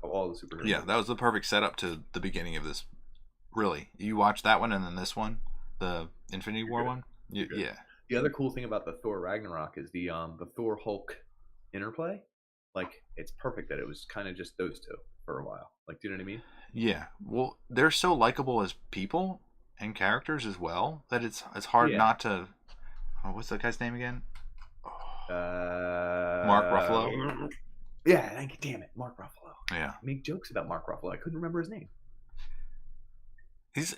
of all the superheroes. Yeah, that was the perfect setup to the beginning of this. Really, you watch that one and then this one, the Infinity War one. Yeah. The other cool thing about the Thor Ragnarok is the Thor Hulk interplay. Like it's perfect that it was kind of just those two for a while. Like, do you know what I mean? Yeah. Well, they're so likable as people and characters as well that it's hard not to. Oh, what's that guy's name again? Mark Ruffalo. Yeah, thank you. Damn it, Mark Ruffalo. Yeah. Make jokes about Mark Ruffalo. I couldn't remember his name. He's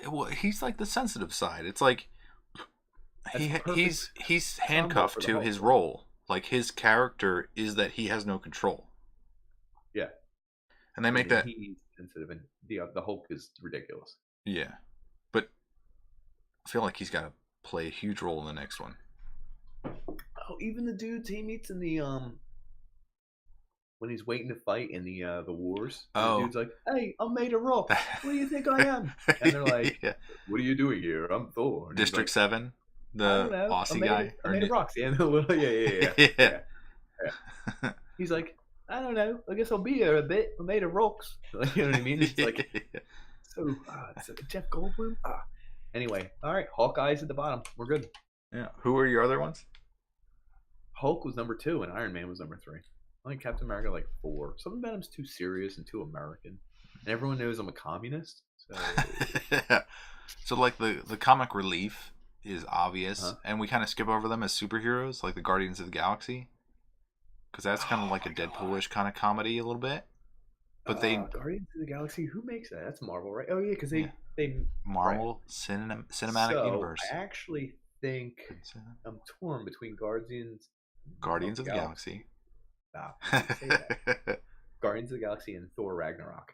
like the sensitive side. It's like he's handcuffed to his role. Like his character is that he has no control. Yeah. And they make that he's sensitive, and the Hulk is ridiculous. Yeah, but I feel like he's got to play a huge role in the next one. Oh, even the dudes he meets in the when he's waiting to fight in the wars. The dude's like, "Hey, I'm made of rock. What do you think I am?" And they're like, "What are you doing here? I'm Thor." And District 7, the Aussie guy. I made of rocks. Yeah, yeah. He's like, I don't know. I guess I'll be here a bit. I'm made of rocks. Like, you know what I mean? It's like so. It's like Jeff Goldblum. Anyway, all right. Hawkeye's at the bottom. We're good. Yeah. Who are your other ones? Hulk was number 2, and Iron Man was number 3. I like Captain America like 4. Something about him's too serious and too American, and everyone knows I'm a communist. So, so like the comic relief is obvious, and we kind of skip over them as superheroes, like the Guardians of the Galaxy. Because that's kind of like a Deadpoolish kind of comedy a little bit. But they Guardians of the Galaxy, who makes that? That's Marvel, right? Oh yeah, because they Marvel Cinematic Universe. I actually think I'm torn between Guardians of the Galaxy. Stop. Guardians of the Galaxy and Thor Ragnarok.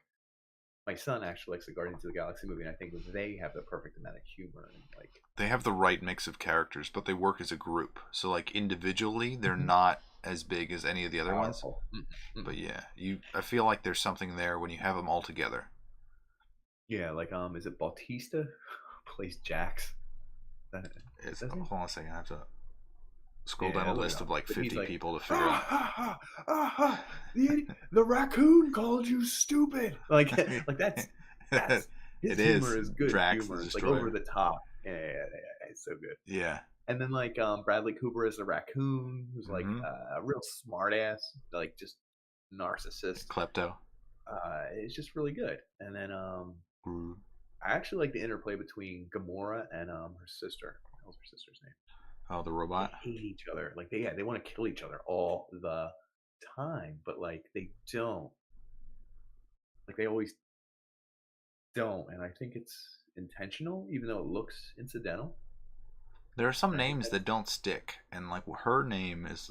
my son actually likes the Guardians of the Galaxy movie, and I think they have the perfect amount of humor and like They have the right mix of characters, but they work as a group. So like individually, they're Mhm. not as big as any of the other ones. powerful. But yeah, I feel like there's something there when you have them all together. Yeah, like is it Bautista plays Jax? Is that his name? Hold on a second, I have to scroll down Yeah, a look it list of up. like But he's 50 like, people to figure ah, out. ha, ha, ah, ha, the raccoon called you stupid. Like, like that's his It humor is is good Drax the humor. It's like over Destroyer. the top. Yeah, it's so good. Yeah. And then like Bradley Cooper is the raccoon, who's like Mm-hmm. a real smart ass, like just narcissist. Klepto. It's just really good. And then Groot. I actually like the interplay between Gamora and her sister. What the hell's her sister's name? Oh, the They robot. hate each other. Like they want to kill each other all the time, but like they don't. Like they always don't, and I think it's intentional, even though it looks incidental. There are some And I think names that's that don't stick, and like her name is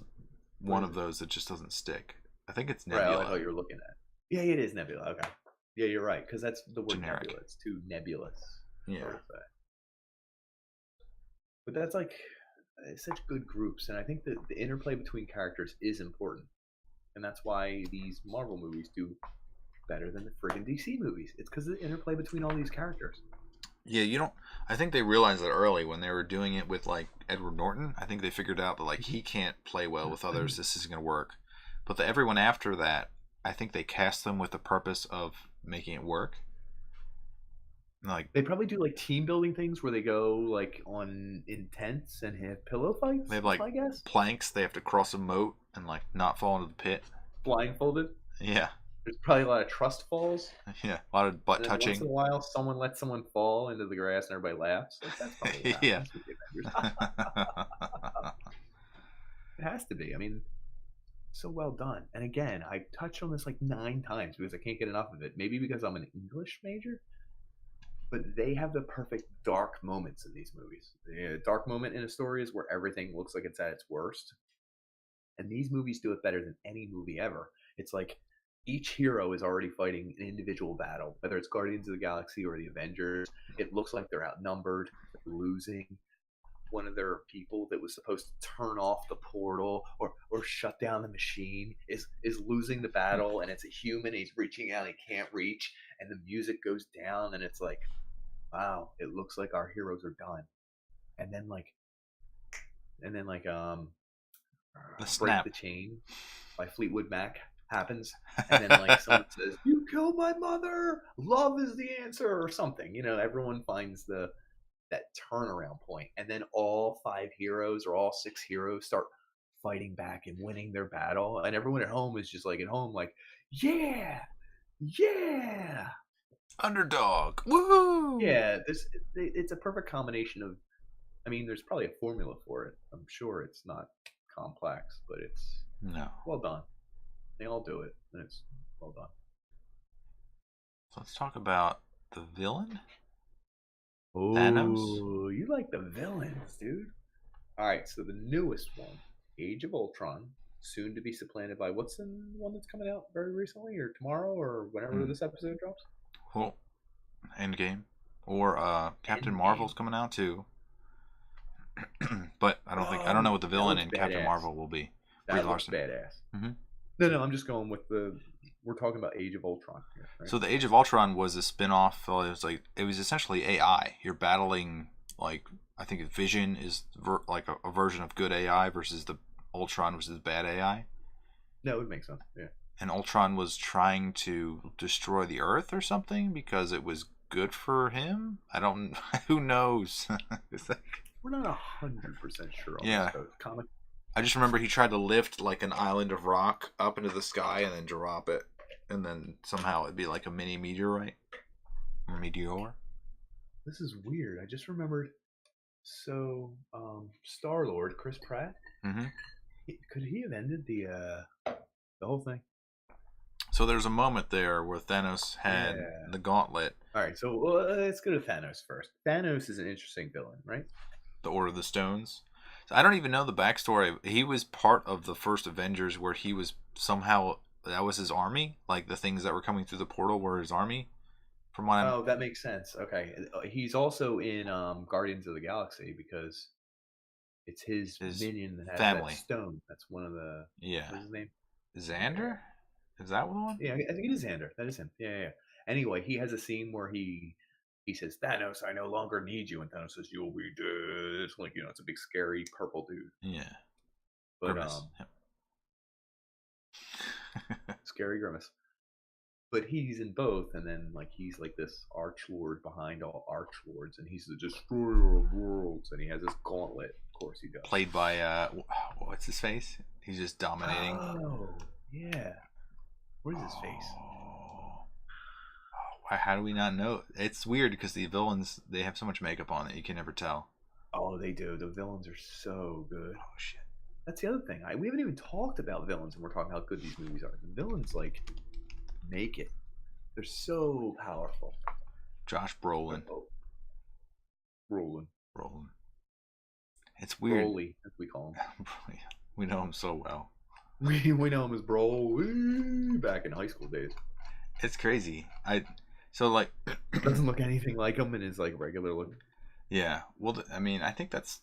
what one is of it? those that just doesn't stick. I think it's Right, I like how Nebula. you're looking at. Yeah, it is Nebula. Okay. Yeah, you're right, because that's the word Generic. nebula. It's too nebulous. Yeah. So to say. But that's like such good groups, and I think that the interplay between characters is important, and that's why these Marvel movies do better than the friggin' DC movies. It's because of the interplay between all these characters. Yeah, you don't. I think they realized that early when they were doing it with like Edward Norton. I think they figured out that like he can't play well with others. This isn't gonna work. But everyone after that, I think they cast them with the purpose of making it work. Like They probably do like team building things where they go like on intense and have pillow fights. they have like I guess planks. They have to cross a moat and like not fall into the pit. blindfolded. Yeah, There's probably a lot of trust falls, yeah. A lot of butt and then once in touching. a while, someone lets someone fall into the grass and everybody laughs. Like that's probably what Yeah. happens with the Avengers. It has to be. I mean, so well done. And again, I touched on this like 9 times because I can't get enough of it. Maybe because I'm an English major, but they have the perfect dark moments in these movies. The dark moment in a story is where everything looks like it's at its worst, and these movies do it better than any movie ever. It's like each hero is already fighting an individual battle, whether it's Guardians of the Galaxy or the Avengers. It looks like they're outnumbered, they're losing. One of their people that was supposed to turn off the portal or shut down the machine is losing the battle, and it's a human. He's reaching out, he can't reach, and the music goes down, and it's like, wow, it looks like our heroes are done. And then like, and then The Break snap. the Chain by Fleetwood Mac happens, and then like someone says, "You killed my mother. Love is the answer," or something. Everyone finds that turnaround point, and then all 5 heroes or all 6 heroes start fighting back and winning their battle, and everyone at home is just like at home, like, yeah, yeah, Underdog. Woohoo! yeah. It's a perfect combination of. I mean, there's probably a formula for it. I'm sure it's not complex, but it's No. well done. They all do it, and it's well done. So let's talk about the villain. Thanos. Oh, you like the villains, dude. All right, so the newest one, Age of Ultron, soon to be supplanted by what's the one that's coming out very recently, or tomorrow, or whenever this episode drops? Well, Endgame. Or Captain Endgame. Marvel's coming out too. But I don't Oh, know what the that villain looks in Captain badass. Marvel will be. Brie That looks Larson. badass. hmm No, I'm just going with the. We're talking about Age of Ultron here, right? So the Age of Ultron was a spin-off. It was essentially AI. You're battling like I think Vision is like a version of good AI versus the Ultron, which is bad AI. No, it would make sense. Yeah. And Ultron was trying to destroy the Earth or something because it was good for him. I don't. Who knows? It's like, We're not 100% sure on yeah. this comic. I just remember he tried to lift like an island of rock up into the sky and then drop it, and then somehow it'd be like a mini meteorite or meteor. This is weird. I just remembered. So, Star Lord, Chris Pratt, hmm could he have ended the whole thing? So there's a moment there where Thanos had Yeah. the gauntlet, All right, so let's go to Thanos first. Thanos is an interesting villain, right? the Order of the Stones. So I don't even know the backstory. He was part of the first Avengers where he was somehow that was his army, like the things that were coming through the portal were his army. From what I'm, Oh, that makes sense. Okay, he's also in Guardians of the Galaxy because it's his his minion that has that family. stone. That's one of the Yeah. what's his name? Xander? Is that the one? Yeah, I think it is Xander. That is him. Yeah, yeah, yeah. Anyway, he has a scene where he says, "Thanos, I no longer need you," and Thanos says, "You'll be dead." It's like it's a big scary purple dude. Yeah. But Grimace. scary Grimace. But he's in both, and then like he's like this archlord behind all archlords, and he's the destroyer of worlds, and he has this gauntlet. Of course, he does. Played by what's his face? He's just dominating. Oh, yeah. What is his face? How do we not know? It's weird because the villains, they have so much makeup on that you can never tell. Oh, they do. The villains are so good. Oh shit. That's the other thing. We haven't even talked about villains, and we're talking how good these movies are. The villains like make it. They're so powerful. Josh Brolin. Brolin. It's weird. Broly, as we call him. We know him so well. We know him as Broly back in high school days. It's crazy. Doesn't look anything like him in his like regular look. Yeah. Well, I mean, I think that's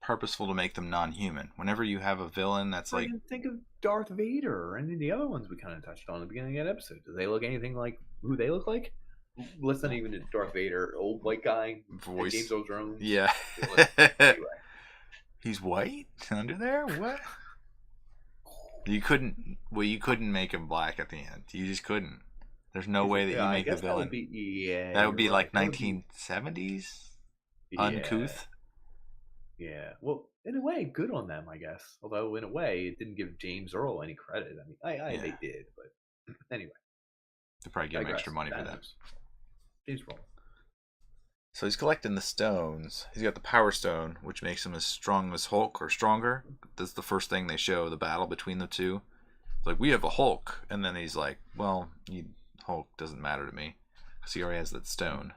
purposeful to make them non-human. Whenever you have a villain that's like, think of Darth Vader or any of the other ones we kind of touched on at the beginning of that episode. Do they look anything like who they look like? Let's not even Darth Vader, old white guy, voice. James Earl Jones. Yeah. Anyway. He's white under there. What? You couldn't make him black at the end. You just couldn't. There's no way that you make the villain. That would be like 1970s uncouth. Yeah. Well, in a way, good on them, I guess. Although, in a way, it didn't give James Earl any credit. I mean, they did, but anyway. They probably give him extra money for that. James Earl. So he's collecting the stones. He's got the Power Stone, which makes him as strong as Hulk or stronger. That's the first thing they show, the battle between the two. It's like, we have a Hulk. And then he's like, well, Hulk doesn't matter to me because he already has that stone.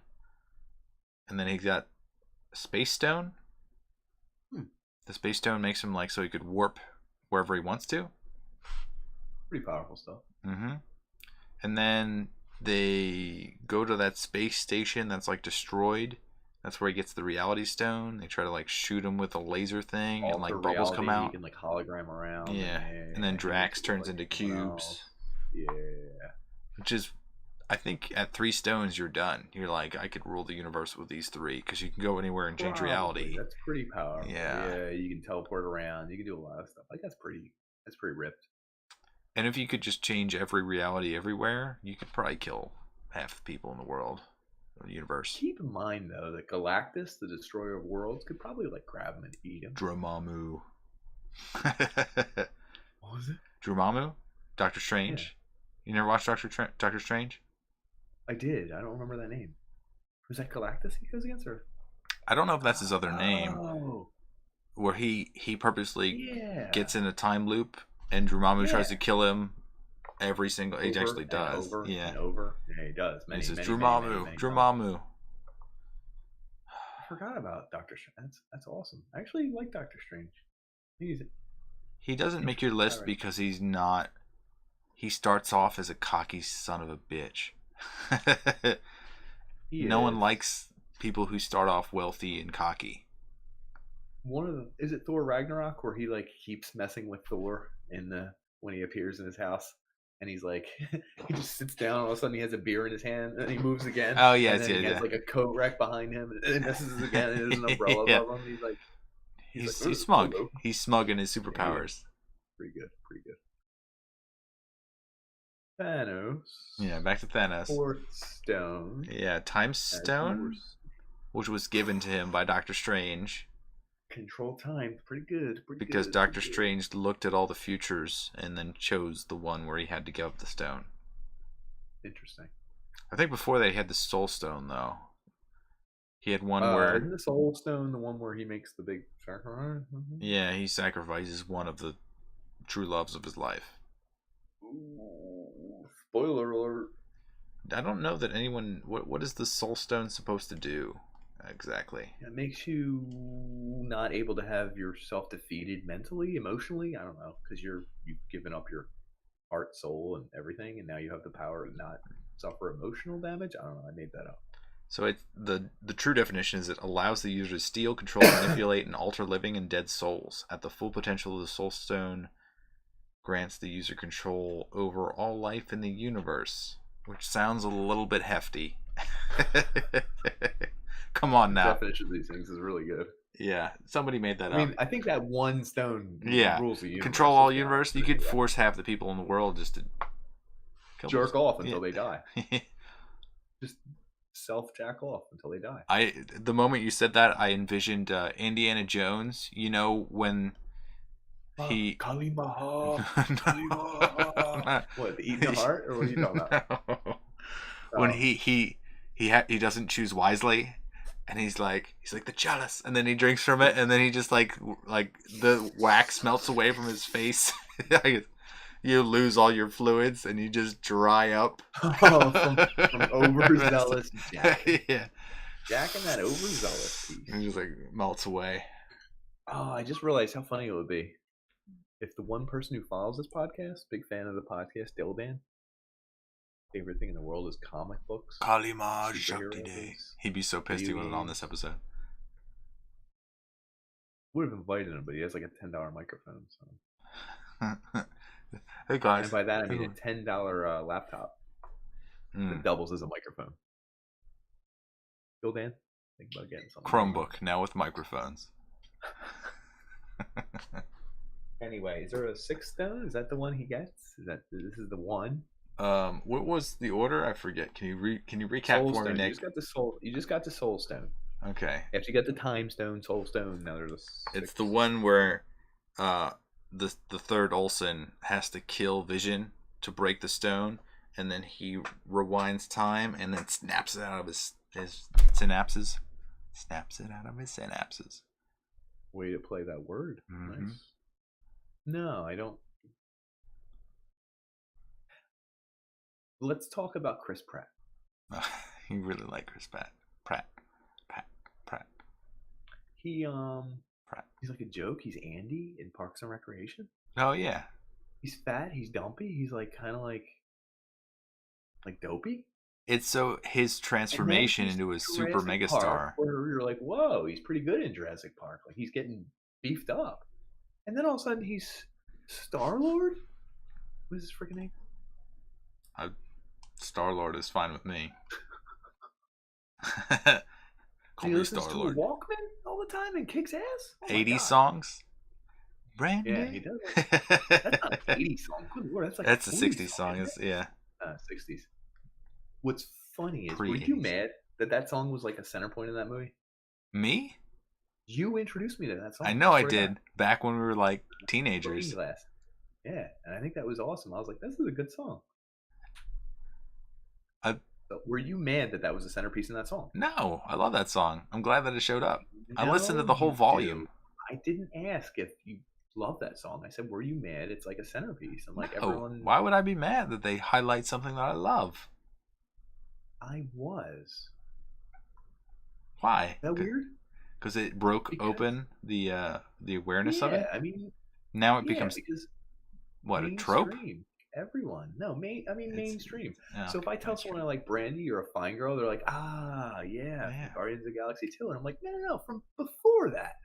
And then he's got a Space Stone. The Space Stone makes him like so he could warp wherever he wants to. Pretty powerful stuff. Mm-hmm. And then they go to that space station that's like destroyed. That's where he gets the reality stone. They try to like shoot him with a laser thing, and like bubbles come out. You can like hologram around. Yeah. And then Drax turns into cubes. Yeah. Which is, I think at 3 stones you're done. You're like, I could rule the universe with these 3 because you can go anywhere and change reality. That's pretty powerful. Yeah. You can teleport around. You can do a lot of stuff. Like that's pretty ripped. And if you could just change every reality everywhere, you could probably kill half the people in the world, or the universe. Keep in mind though that Galactus, the destroyer of worlds, could probably like grab him and eat him. Dormammu. What was it? Dormammu? Doctor Strange. Yeah. You never watched Doctor Strange? I did. I don't remember that name. Was that Galactus he goes against, or? I don't know if that's his other name. Where he purposely gets in a time loop, and Dormammu tries to kill him every single. He actually does. Over and over. Yeah, he does. He says Dormammu. I forgot about Doctor Strange. That's awesome. I actually like Doctor Strange. He doesn't make your list because he's not. He starts off as a cocky son of a bitch. No one likes people who start off wealthy and cocky. Is it Thor Ragnarok where he like keeps messing with Thor when he appears in his house, and he's like he just sits down, all of a sudden he has a beer in his hand and he moves again. Oh yeah, and then he has like a coat rack behind him and it messes again, and there's an umbrella above him. He's smug. Hello. He's smug in his superpowers. Pretty good. Thanos. Yeah, back to Thanos. 4th stone. Yeah, Time Stone, which was given to him by Doctor Strange. Control time. Pretty good. Because Doctor Strange looked at all the futures and then chose the one where he had to give up the stone. Interesting. I think before they had the Soul Stone, though. He had one where... Isn't the Soul Stone the one where he makes the big sacrifice? Mm-hmm. Yeah, he sacrifices one of the true loves of his life. Ooh, spoiler alert. I don't know that anyone... What is the Soul Stone supposed to do exactly? It makes you not able to have yourself defeated mentally, emotionally. I don't know, because you've given up your heart, soul, and everything, and now you have the power to not suffer emotional damage. I don't know. I made that up. So the true definition is it allows the user to steal, control, manipulate, and alter living and dead souls. At the full potential of the soul stone grants the user control over all life in the universe, which sounds a little bit hefty. Come on now. The definition of these things is really good. Yeah, somebody made that up. I mean, I think that one stone rules the universe. Control all universe. You could force half the people in the world just to jerk off until they die. Just self-jack off until they die. The moment you said that, I envisioned Indiana Jones. You know when he Kalimaha. What, eating the heart, or what are you talking about? When he doesn't choose wisely, and he's like the chalice, and then he drinks from it, and then he just like the wax melts away from his face. You lose all your fluids, and you just dry up. From overzealous Jack. Yeah, Jack and that overzealous piece. and just like melts away. Oh, I just realized how funny it would be if the one person who follows this podcast, big fan of the podcast, Dildan, favorite thing in the world is comic books. Kalima Shakti Day. He'd be so pissed he wasn't on this episode. Would have invited him, but he has like a $10 microphone. So. Hey guys. And by that I mean a $10 laptop that doubles as a microphone. Dildan, think about getting something. Chromebook now with microphones. Anyway, is there a 6th stone? Is that the one he gets? This is the one? What was the order? I forget. Can you recap soul for stone. me, Nick? You just got the soul stone. Okay. After you get the time stone, soul stone, now there's a 6th. It's the one where the third Olsen has to kill Vision to break the stone, and then he rewinds time and then snaps it out of his synapses. Snaps it out of his synapses. Way to play that word. Mm-hmm. Nice. No, I don't. Let's talk about Chris Pratt. You really like Chris Pratt. Pratt. He's like a joke. He's Andy in Parks and Recreation. Oh yeah. He's fat. He's dumpy. He's like kind of like dopey. It's so his transformation into a super megastar. Where you're like, whoa, he's pretty good in Jurassic Park. Like he's getting beefed up, and then all of a sudden he's Star-Lord. What is his freaking name? Star-Lord is fine with me. He listens to a Walkman all the time and kicks ass. 80s songs. Brandy. Yeah, he does. That's not an 80s song. Good lord, that's a 60s song. Yeah. 60s. What's funny is, were you mad that song was like a center point in that movie? Me? You introduced me to that song. I know I did. Back when we were like teenagers. Yeah, and I think that was awesome. I was like, this is a good song. Were you mad that was the centerpiece in that song? No, I love that song. I'm glad that it showed up. I listened to the whole volume. I didn't ask if you love that song. I said, were you mad? It's like a centerpiece. I'm like, no. Everyone. Why would I be mad that they highlight something that I love? I was. Why? Is that weird? Because it broke open the awareness of it. I mean, now it becomes what, a trope? Everyone. No, mainstream. Yeah, so if I tell someone I like Brandy, you're a fine girl, they're like, yeah. Guardians of the Galaxy 2. And I'm like, no, from before that.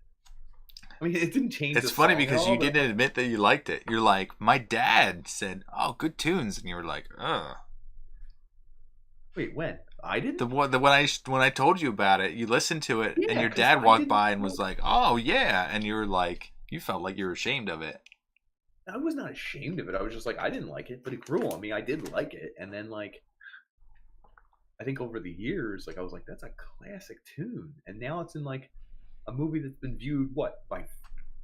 I mean, it didn't change. It's funny because you didn't admit that you liked it. You're like, my dad said, oh, good tunes. And you were like, ugh. Wait, when? I didn't? When I told you about it, you listened to it, and your dad walked by and was like, oh, yeah. And you were like, you felt like you were ashamed of it. I was not ashamed of it. I was just like, I didn't like it, but it grew on me. I did like it. And then, like, I think over the years, like, I was like, that's a classic tune. And now it's in, like, a movie that's been viewed,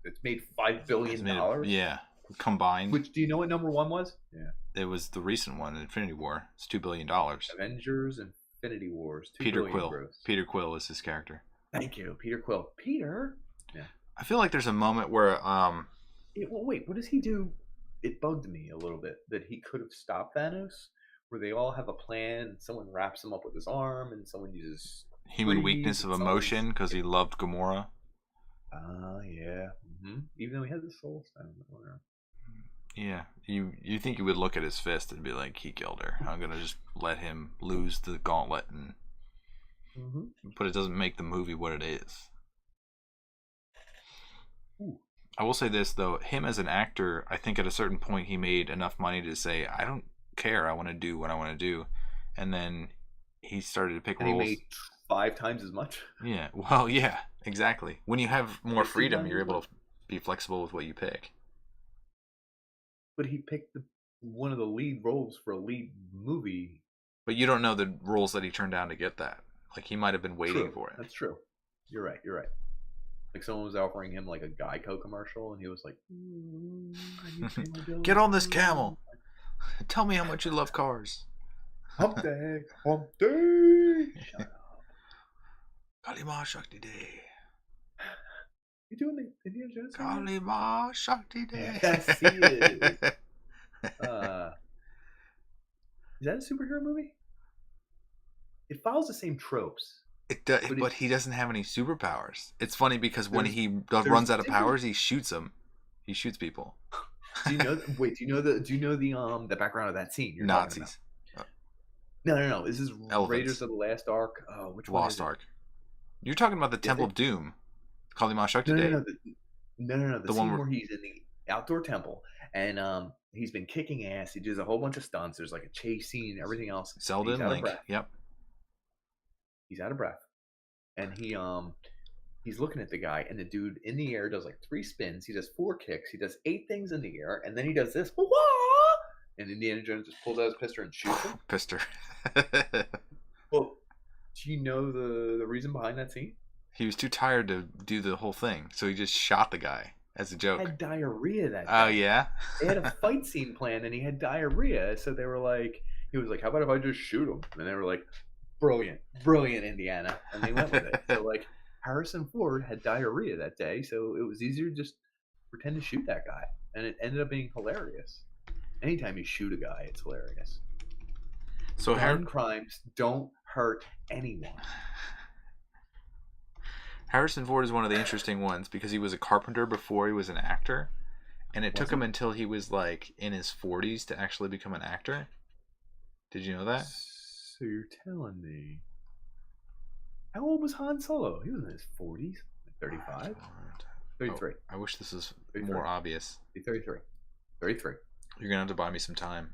it's made $5 billion? Yeah, combined. Which, do you know what number one was? Yeah. It was the recent one, Infinity War. It's $2 billion. Avengers, Infinity Wars. Peter Quill. Gross. Peter Quill is his character. Thank you, Peter Quill. Peter? Yeah. I feel like there's a moment where... wait, what does he do? It bugged me a little bit that he could have stopped Thanos, where they all have a plan, and someone wraps him up with his arm, and someone uses... Human weakness of emotion, because he loved Gamora. Yeah. Mm-hmm. Even though he has a soul stone. Yeah, you think you would look at his fist and be like, he killed her. I'm gonna just let him lose the gauntlet, and but it doesn't make the movie what it is. Ooh. I will say this though, him as an actor, I think at a certain point he made enough money to say, I don't care, I want to do what I want to do, and then he started to pick And roles. he made 5 times as much. Yeah, well, yeah, exactly. When you have more 50 freedom, times you're as able much. to be flexible with what you pick. But he picked one of the lead roles for a lead movie. But you don't know the roles that he turned down to get that. Like, he might have been waiting True. for it. That's true. You're right. Like someone was offering him like a Geico commercial, and he was like, I need to pay my bills. Get on this camel. Tell me how much you love cars. Hump day. Hump day. Shut up. Kalima Shakti Day. You doing the Indiana Jones? Kalima Shakti Day. Yes, he is. Is that a superhero movie? It follows the same tropes. It does, but he doesn't have any superpowers. It's funny because when he runs out of powers, he shoots them. He shoots people. Do you know? Wait, do you know the background of that scene? You're Nazis. No. This is Elephants. Raiders of the Last Ark. Oh, which one? Lost Ark. You're talking about the Temple of Doom. Kalima Shakti Day. No. The scene where he's in the outdoor temple and he's been kicking ass. He does a whole bunch of stunts. There's like a chase scene, everything else. Zelda and Link. Yep. He's out of breath, and he's looking at the guy, and the dude in the air does like 3 spins. He does 4 kicks. He does 8 things in the air, and then he does this. Wah! And Indiana Jones just pulls out his pistol and shoots him. Pistol. Well, do you know the reason behind that scene? He was too tired to do the whole thing, so he just shot the guy as a joke. He had diarrhea that day. Oh, yeah? They had a fight scene planned, and he had diarrhea, so they were like, he was like, how about if I just shoot him? And they were like, brilliant, Indiana. And they went with it. So, like, Harrison Ford had diarrhea that day, so it was easier to just pretend to shoot that guy. And it ended up being hilarious. Anytime you shoot a guy, it's hilarious. So crimes don't hurt anyone. Harrison Ford is one of the interesting ones because he was a carpenter before he was an actor, and it took him until he was like in his 40s to actually become an actor. Did you know that? So you're telling me, how old was Han Solo? He was in his 40s, 35, 33. I wish this was 33. more obvious. 33. You're gonna have to buy me some time.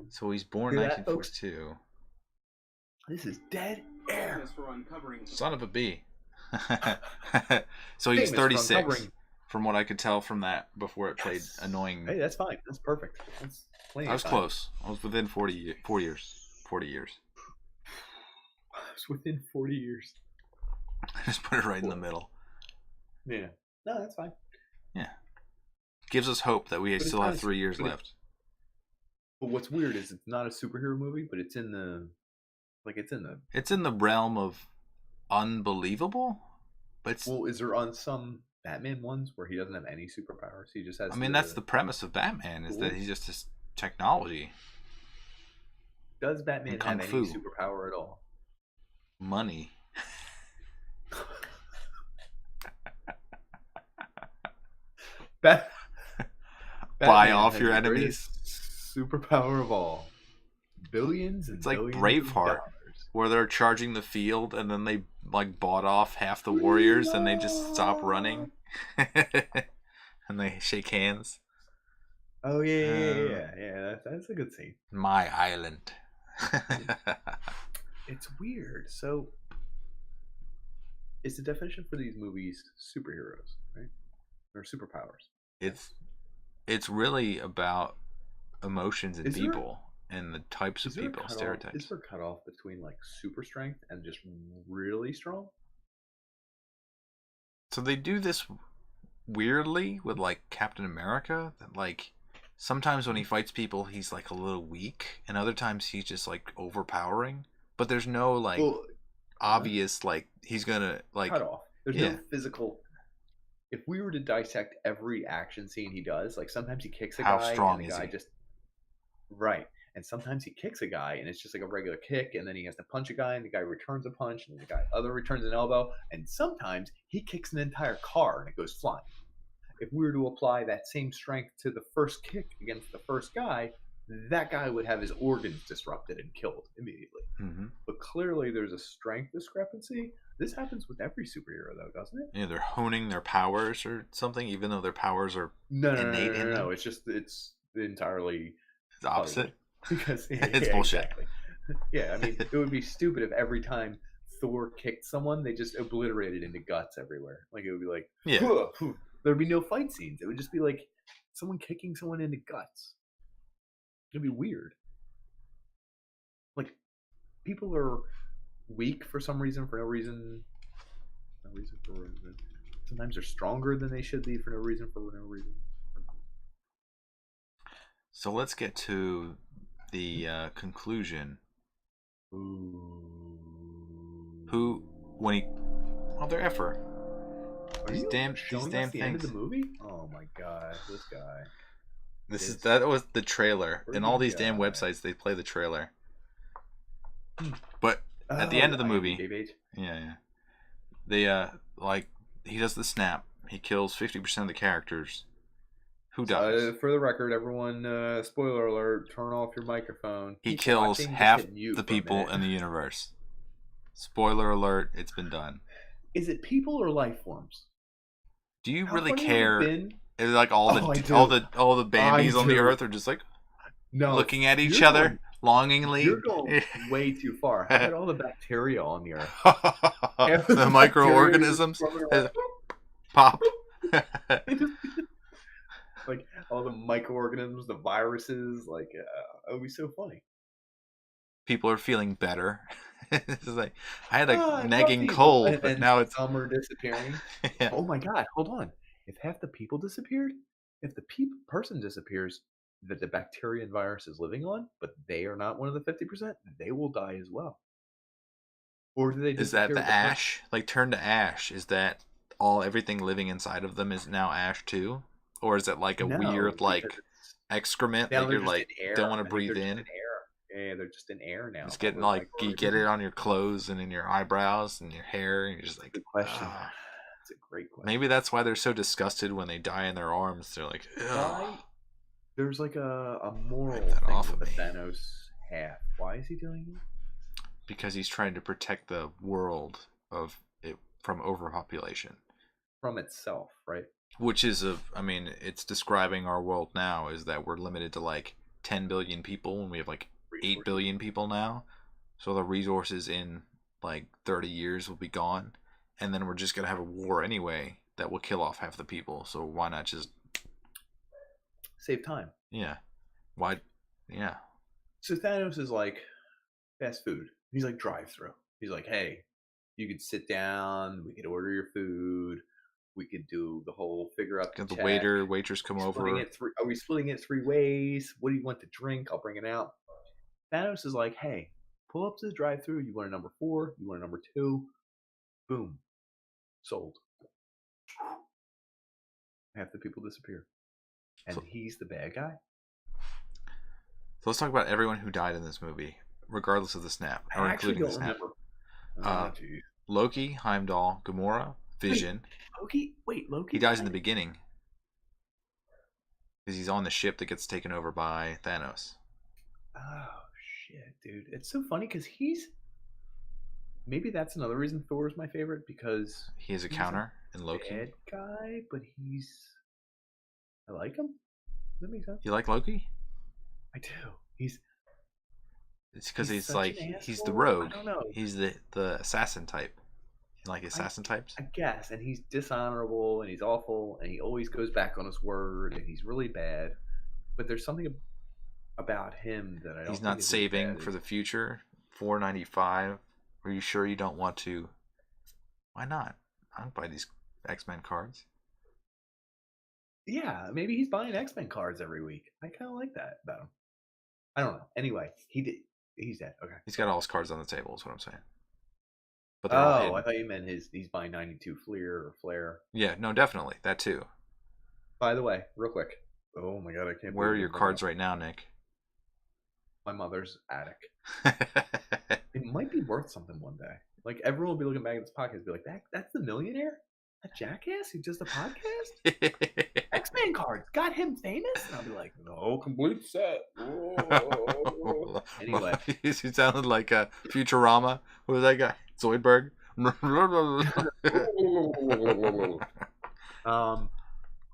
So he's born 1942. This is dead air. Son of a bee. So he's 36, from what I could tell from that before it played annoying. Hey, that's fine. That's perfect. That's I was close. I was within 40 years. 40 years. I was within 40 years. I just put it right in the middle. Yeah. No, that's fine. Yeah. Gives us hope that we still have 3 years left. But what's weird is it's not a superhero movie, but it's in the realm of unbelievable. But is there on some Batman ones where he doesn't have any superpowers? He just has. I mean, that's the premise of Batman is that he's just his technology. Does Batman have any superpower at all? Money. Buy off your enemies. Superpower of all. Billions and it's like billions Braveheart, where they're charging the field and then they like bought off half the warriors and they just stop running and they shake hands. Oh yeah. That's a good scene. My island. It's weird. So, is the definition for these movies superheroes, right? Or superpowers? It's really about emotions and people and the types of people, stereotypes. Is there a cutoff between like super strength and just really strong? So they do this weirdly with like Captain America. That like sometimes when he fights people, he's like a little weak, and other times he's just like overpowering. But there's no like obvious like he's gonna like cut off. There's no physical. If we were to dissect every action scene he does, like sometimes he kicks a guy, how strong and the is guy he? just right, And sometimes he kicks a guy, and it's just like a regular kick, and then he has to punch a guy, and the guy returns a punch, and the guy other returns an elbow, and sometimes he kicks an entire car and it goes flying. If we were to apply that same strength to the first kick against the first guy, that guy would have his organs disrupted and killed immediately. Mm-hmm. But clearly there's a strength discrepancy. This happens with every superhero, though, doesn't it? Yeah, they're honing their powers or something, even though their powers are innate in them. No. It's entirely It's the opposite. Because it's bullshit. Exactly. Yeah, I mean, it would be stupid if every time Thor kicked someone, they just obliterated into guts everywhere. Like, it would be like, there'd be no fight scenes. It would just be like someone kicking someone into guts. It'd be weird. Like, people are weak for some reason, for no reason. No reason for no reason. Sometimes they're stronger than they should be for no reason, for no reason. So let's get to the conclusion. Ooh. Who, when he, they're effer. These damn the things. End of the movie? Oh my god, this guy. That was the trailer. In all these damn websites, they play the trailer. But at the end of the movie, yeah, they like he does the snap. He kills 50% of the characters. Who dies? For the record, everyone, spoiler alert, turn off your microphone. He kills half the people in the universe. Spoiler alert, it's been done. Is it people or life forms? Do you really care? Is like all the Bambis on the earth are just like looking at each other longingly? You're going way too far. How about all the bacteria on the earth? The microorganisms pop. Like all the microorganisms, the viruses, like it would be so funny. People are feeling better. It's like I had a nagging cold, but now it's some are disappearing. Yeah. Oh my god, hold on. If half the people disappeared, if the person disappears that the bacteria and virus is living on, but they are not one of the 50%, they will die as well. Or do they Is that the ash? Like turn to ash? Is that everything living inside of them is now ash too? Or is it like a weird like excrement that you're like don't want to breathe in? Yeah, they're just in air now. It's getting like you get it on your clothes and in your eyebrows and your hair, and you're just like, good question. That's a great question. Maybe that's why they're so disgusted when they die in their arms. They're like, ugh. There's like a moral thing with the Thanos half. Why is he doing it? Because he's trying to protect the world from overpopulation. From itself, right? Which is it's describing our world now is that we're limited to like 10 billion people and we have like 8 billion people now. So the resources in like 30 years will be gone. And then we're just going to have a war anyway that will kill off half the people. So why not just save time? Yeah. Why? Yeah. So Thanos is like fast food. He's like drive-through. He's like, hey, you could sit down. We could order your food. We could do the whole figure out the waiter, waitress come over. Are we splitting it 3 ways? What do you want to drink? I'll bring it out. Thanos is like, hey, pull up to the drive-thru. You want a number 4? You want a number 2? Boom. Sold. Half the people disappear. And he's the bad guy? So let's talk about everyone who died in this movie, regardless of the snap, or including the snap. Loki, Heimdall, Gamora, Vision. Loki? He dies in the beginning. Because he's on the ship that gets taken over by Thanos. Oh, shit, dude. It's so funny because maybe that's another reason Thor is my favorite, because he is a counter in Loki. Bad guy, but I like him. Does that make sense? You like Loki? I do. It's because he's like he's the rogue. I don't know. He's the assassin type. You like assassin types? I guess. And he's dishonorable and he's awful and he always goes back on his word and he's really bad. But there's something about him that I don't. He's not saving for the future. $4.95. Are you sure you don't want to? Why not? I'll buy these X-Men cards. Yeah, maybe he's buying X-Men cards every week. I kind of like that about him. I don't know. Anyway, he's dead. Okay. He's got all his cards on the table, is what I'm saying. But I thought you meant he's buying 92 Flare. Yeah, no, definitely. That too. By the way, real quick. Oh my god, I can't. Where are your cards right now, Nick? my mother's attic. It might be worth something one day. Like everyone will be looking back at this podcast and be like, that's the millionaire? That jackass who does the podcast? X-Men cards got him famous? And I'll be like, no, complete set. Whoa. Anyway. He sounded like Futurama. What was that guy? Zoidberg?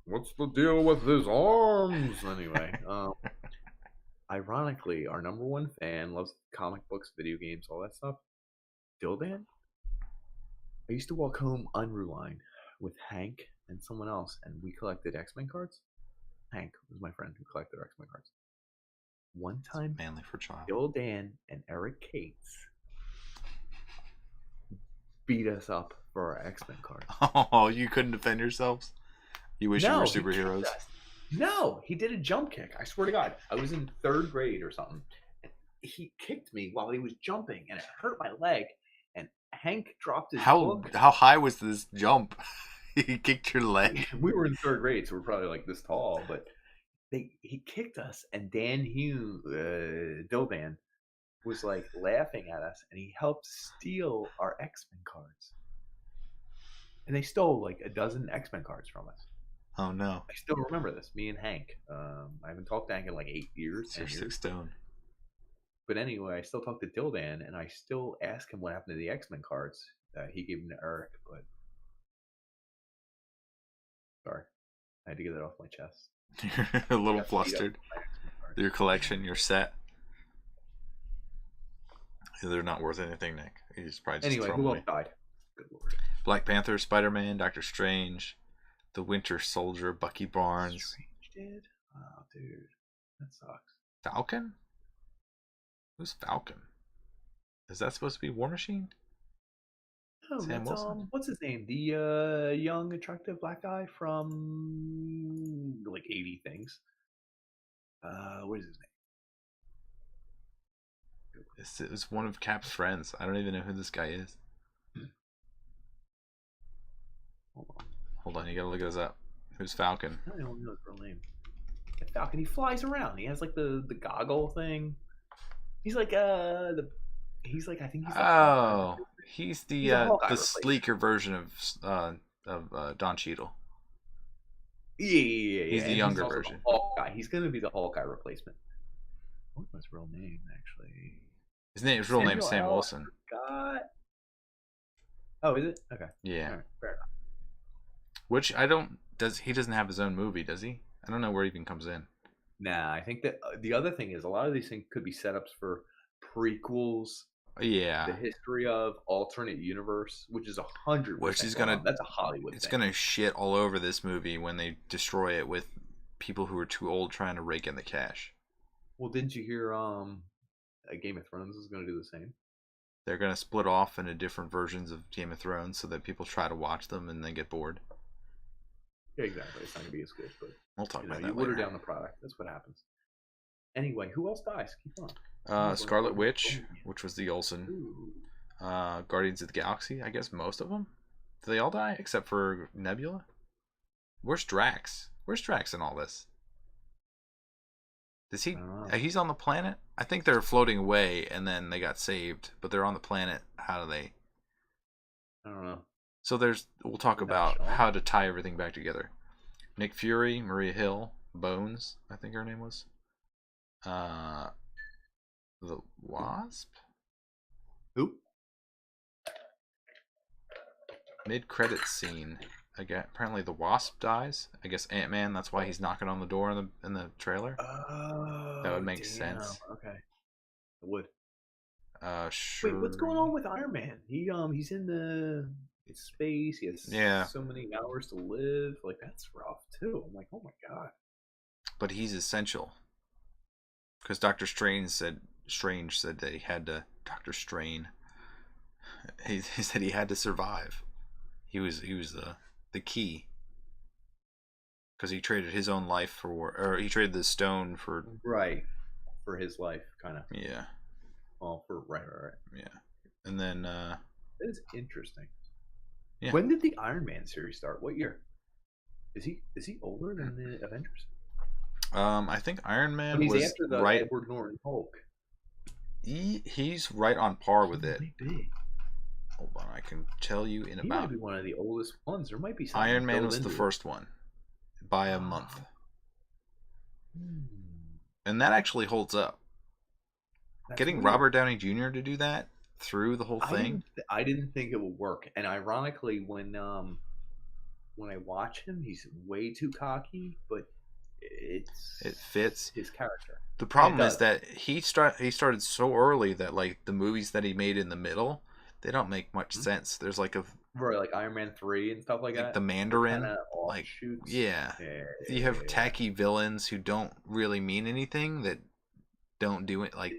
What's the deal with his arms? Anyway, ironically, our number one fan loves comic books, video games, all that stuff. Dildan. I used to walk home unrelined with Hank and someone else, and we collected X-Men cards. Hank was my friend who collected X-Men cards. One time, manly for child. Dildan and Eric Cates beat us up for our X-Men cards. Oh, you couldn't defend yourselves? You wish you were superheroes? No, he did a jump kick. I swear to God. I was in 3rd grade or something. He kicked me while he was jumping, and it hurt my leg. And Hank dropped his book. How high was this jump? He kicked your leg? We were in 3rd grade, so we're probably like this tall. But he kicked us, and Dildan was like laughing at us, and he helped steal our X-Men cards. And they stole like a dozen X-Men cards from us. Oh no! I still remember this. Me and Hank. I haven't talked to Hank in like 8 years. You're 6 stone. But anyway, I still talk to Dildan, and I still ask him what happened to the X-Men cards. He gave them to Eric, but sorry, I had to get that off my chest. You're a little flustered. Your collection, your set. They're not worth anything, Nick. He's probably just anyway, who else died? Good Lord. Black Panther, Spider-Man, Doctor Strange, the Winter Soldier, Bucky Barnes. Strange did? Oh, dude, that sucks. Falcon? Who's Falcon? Is that supposed to be War Machine? No, Sam Wilson? What's his name? The young, attractive black guy from like 80 things. What is his name? This is one of Cap's friends. I don't even know who this guy is. Hold on, you gotta look this up. Who's Falcon? I don't know his real name. Falcon, he flies around. He has like the goggle thing. He's like I think he's the sleeker version of Don Cheadle. Yeah. He's the younger version. Hawkeye. He's gonna be the Hawkeye replacement. What's his real name actually? His real name is Sam Wilson. Oh, is it? Okay. Yeah. All right, fair enough. Which he doesn't have his own movie, does he? I don't know where he even comes in. Nah, I think that the other thing is a lot of these things could be setups for prequels. Yeah. The history of alternate universe, which is 100%. Which is that's a Hollywood. It's gonna shit all over this movie when they destroy it with people who are too old trying to rake in the cash. Well, didn't you hear? Game of Thrones is gonna do the same. They're gonna split off into different versions of Game of Thrones so that people try to watch them and then get bored. Yeah, exactly. It's not gonna be as good, but we'll talk about that later. You water down the product. That's what happens. Anyway, who else dies? Keep on. Scarlet Witch, which was the Olsen. Guardians of the Galaxy. I guess most of them. Do they all die except for Nebula? Where's Drax? Where's Drax in all this? Does he? He's on the planet. I think they're floating away and then they got saved, but they're on the planet. How do they? I don't know. So we'll talk about how to tie everything back together. Nick Fury, Maria Hill, Bones, I think her name was. The Wasp? Who? Mid-credits scene. Again, apparently the Wasp dies. I guess Ant-Man, that's why he's knocking on the door in the trailer. Oh, that would make sense. Okay. It would. Sure. Wait, what's going on with Iron Man? He's in the space. He has so many hours to live. Like, that's rough too. I'm like, oh my God. But he's essential. Because Doctor Strange said that he had to. Doctor Strain. He said he had to survive. He was the key. Because he traded his own life or he traded the stone for his life, kind of. Yeah. Well, right. Yeah, and then that is interesting. Yeah. When did the Iron Man series start? What year? Is he older than the Avengers? I think Iron Man he's was after the right. Edward Norton Hulk. He's right on par with it. Might be. Hold on, I can tell you in He might about. be one of the oldest ones. There might be something Iron Man built was the into it. first one by a month, Hmm. and that actually holds up. That's Getting weird. Robert Downey Jr. to do that through the whole thing. I didn't think it would work. And ironically, when I watch him, he's way too cocky, but It fits. his character. The problem Yeah, it is that he started so early that like the movies that he made in the middle, they don't make much sense. There's like Right, like Iron Man 3 and stuff like that. the Mandarin, Kinda like offshoots. yeah. You have tacky villains who don't really mean anything, that don't do it like.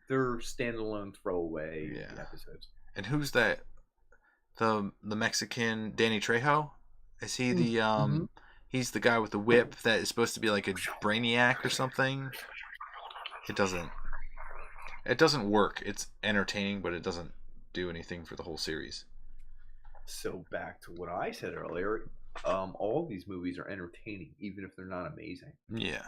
They're standalone throwaway Yeah. episodes. And who's that? The Mexican Danny Trejo? Is he the He's the guy with the whip that is supposed to be like a brainiac or something? It doesn't work. It's entertaining, but it doesn't do anything for the whole series. So back to what I said earlier, all these movies are entertaining, even if they're not amazing. Yeah.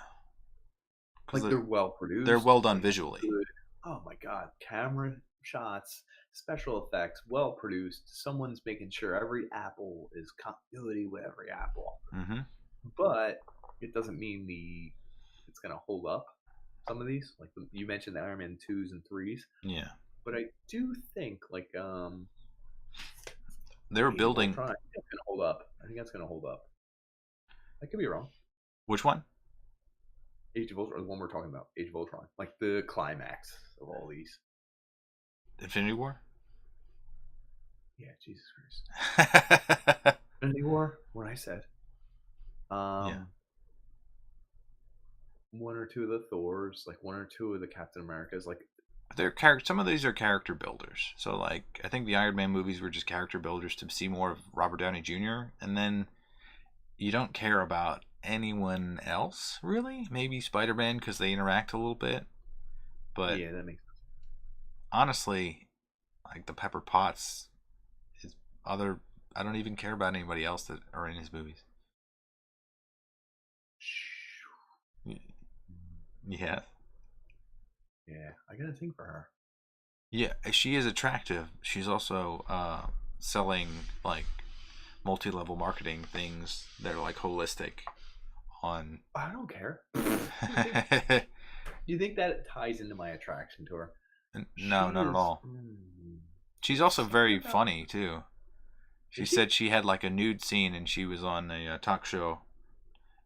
Like they're well produced. They're well done visually. Good. Oh my god, camera shots, special effects, well produced. Someone's making sure every apple is continuity with every apple. Mm-hmm. But it doesn't mean it's gonna hold up. Some of these, like you mentioned, the Iron Man 2s and 3s. Yeah. But I do think like they were building. I think that's gonna hold up. I think that's gonna hold up. I could be wrong. Which one? Age of Ultron, the one we're talking about, Age of Ultron, like the climax of all these. Infinity War. Yeah, Jesus Christ. Infinity War. What I said. Yeah. One or two of the Thors, like one or two of the Captain Americas, like Some of these are character builders. So like I think the Iron Man movies were just character builders to see more of Robert Downey Jr. And then you don't care about anyone else really. Maybe Spider-Man because they interact a little bit. But yeah, that makes sense. Honestly, like the Pepper Potts is other. I don't even care about anybody else that are in his movies. Yeah. Yeah, I got a thing for her. Yeah, she is attractive. She's also selling like multi-level marketing things that are like holistic on. I don't care. Do you think that ties into my attraction to her? No, not at all. She's also very funny too. She said she had like a nude scene and she was on a talk show,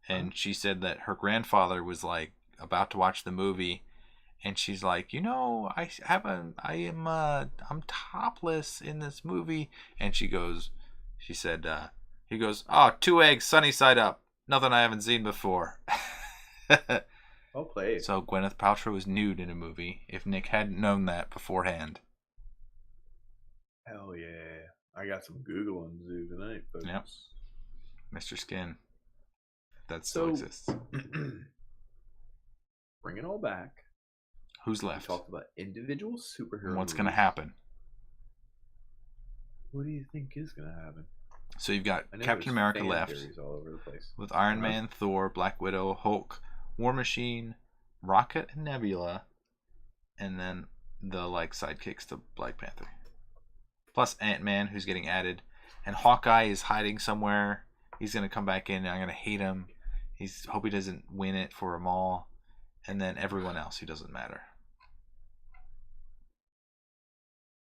and she said that her grandfather was like about to watch the movie, and she's like, I'm topless in this movie, and he goes, oh, 2 eggs sunny side up, nothing I haven't seen before. Well played. So Gwyneth Paltrow is nude in a movie. If Nick hadn't known that beforehand. Hell yeah. I got some Googling to do tonight, folks. Yep. Mr. Skin. That still exists. Bring it all back. Who's left? We talked about individual superheroes. What's going to happen? What do you think is going to happen? So you've got Captain America left. All over the place. With Iron Man, Thor, Black Widow, Hulk, War Machine, Rocket, and Nebula, and then the like sidekicks to Black Panther. Plus Ant-Man, who's getting added, and Hawkeye is hiding somewhere. He's gonna come back in, and I'm gonna hate him. Hope he doesn't win it for them all, and then everyone else who doesn't matter,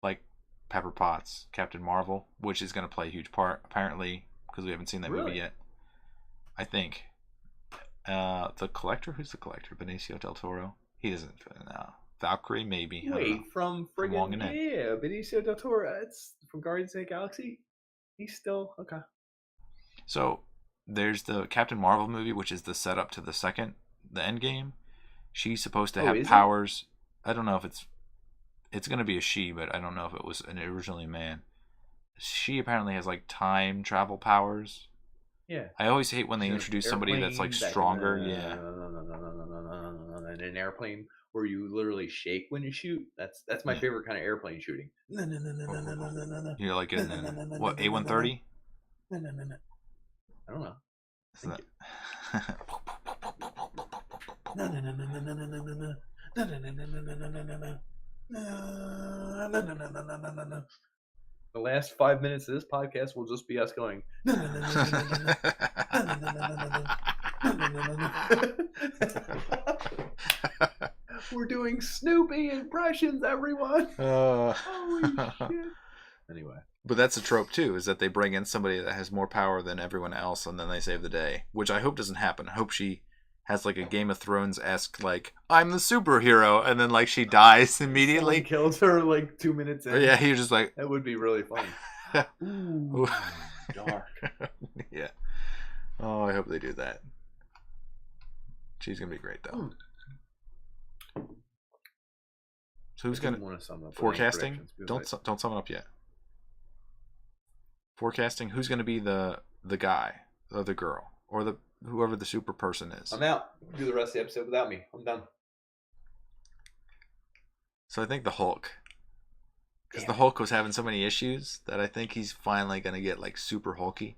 like Pepper Potts, Captain Marvel, which is gonna play a huge part apparently because we haven't seen that movie yet. I think. The Collector? Who's the Collector? Benicio del Toro? He doesn't. No. Valkyrie, maybe. Wait, from friggin' Benicio del Toro. It's from Guardians of the Galaxy. He's still okay. So there's the Captain Marvel movie, which is the setup to the end game. She's supposed to have powers. I don't know if it's going to be a she, but I don't know if it was originally a man. She apparently has like time travel powers. Yeah. I always hate when they introduce somebody that's like stronger. Yeah. And an airplane where you literally shake when you shoot. That's my favorite kind of airplane shooting. You're like in what, A130? I don't know. No, no, no, no, no, no, no, no. The last 5 minutes of this podcast will just be us going. No, no, no, no, no, no, no, no, no, no, no, no, no. We're doing Snoopy impressions, everyone. Holy shit. Anyway. But that's a trope too, is that they bring in somebody that has more power than everyone else and then they save the day. Which I hope doesn't happen. I hope she has like a Game of Thrones-esque, like, I'm the superhero, and then like she dies immediately. Someone kills her like 2 minutes in. Yeah, you're just like, that would be really funny. Ooh, dark. Yeah. Oh, I hope they do that. She's gonna be great though. So who's gonna forecasting? Don't sum it up yet. Forecasting. Who's gonna be the guy, or the girl, or the whoever the super person is? I'm out. Do the rest of the episode without me. I'm done. So I think the Hulk. Because the Hulk was having so many issues that I think he's finally going to get like super hulky.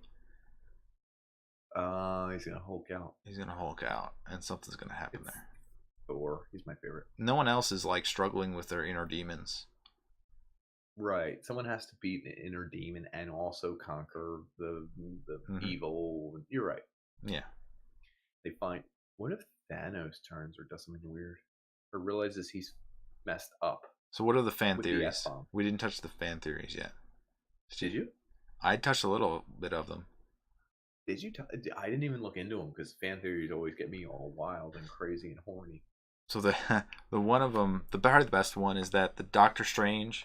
He's going to Hulk out. He's going to Hulk out and something's going to happen there. Thor. He's my favorite. No one else is like struggling with their inner demons. Right. Someone has to beat the inner demon and also conquer the evil. You're right. Yeah. They find, what if Thanos turns or does something weird? Or realizes he's messed up? So what are the fan theories? We didn't touch the fan theories yet. Did you? I touched a little bit of them. Did you? I didn't even look into them because fan theories always get me all wild and crazy and horny. So the one of them, probably the best one, is that the Doctor Strange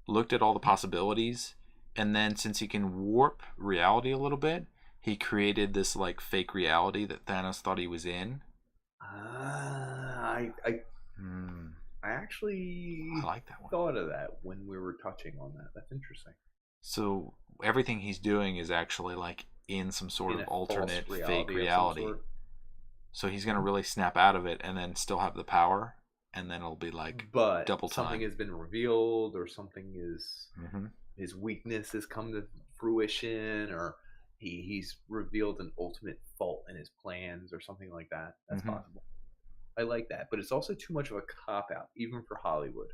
looked at all the possibilities, and then since he can warp reality a little bit, he created this like fake reality that Thanos thought he was in. I actually like that one. Thought of that when we were touching on that. That's interesting. So everything he's doing is actually like in some sort of alternate fake reality. So he's gonna really snap out of it and then still have the power, and then it'll be like double time. Something has been revealed, or something is his weakness has come to fruition, or he's revealed an ultimate fault in his plans, or something like that. That's possible. I like that, but it's also too much of a cop out, even for Hollywood.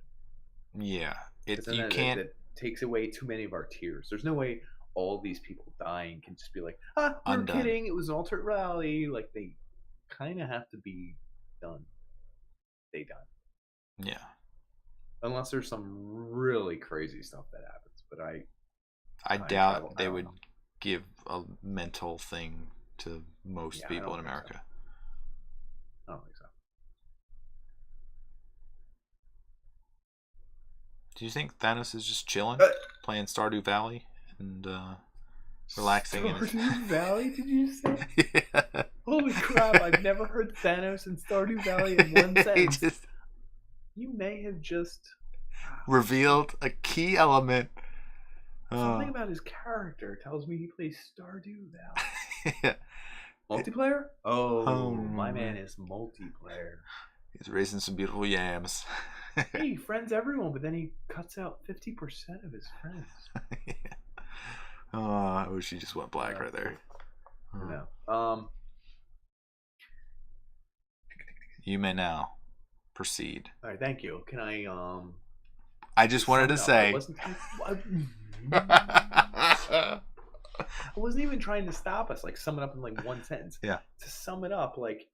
Yeah, it takes away too many of our tears. There's no way all these people dying can just be like, we're kidding. It was an alternate reality. Like, they kind of have to be done. They done. Yeah. Unless there's some really crazy stuff that happens, but I doubt they would give a mental thing to most people in America. I don't think so. Do you think Thanos is just chilling, playing Stardew Valley, and relaxing? Stardew Valley, did you say? Yeah. Holy crap, I've never heard Thanos and Stardew Valley in one sentence. You may have just revealed a key element. Something about his character tells me he plays Stardew Valley. Yeah. Multiplayer? Oh, my man is multiplayer. He's raising some beautiful yams. He friends everyone, but then he cuts out 50% of his friends. Yeah. Oh, I wish he just went black right there. No. You may now proceed. All right, thank you. Can I I just wanted to say I wasn't even trying to stop us, like sum it up in like one sentence. Yeah. To sum it up, like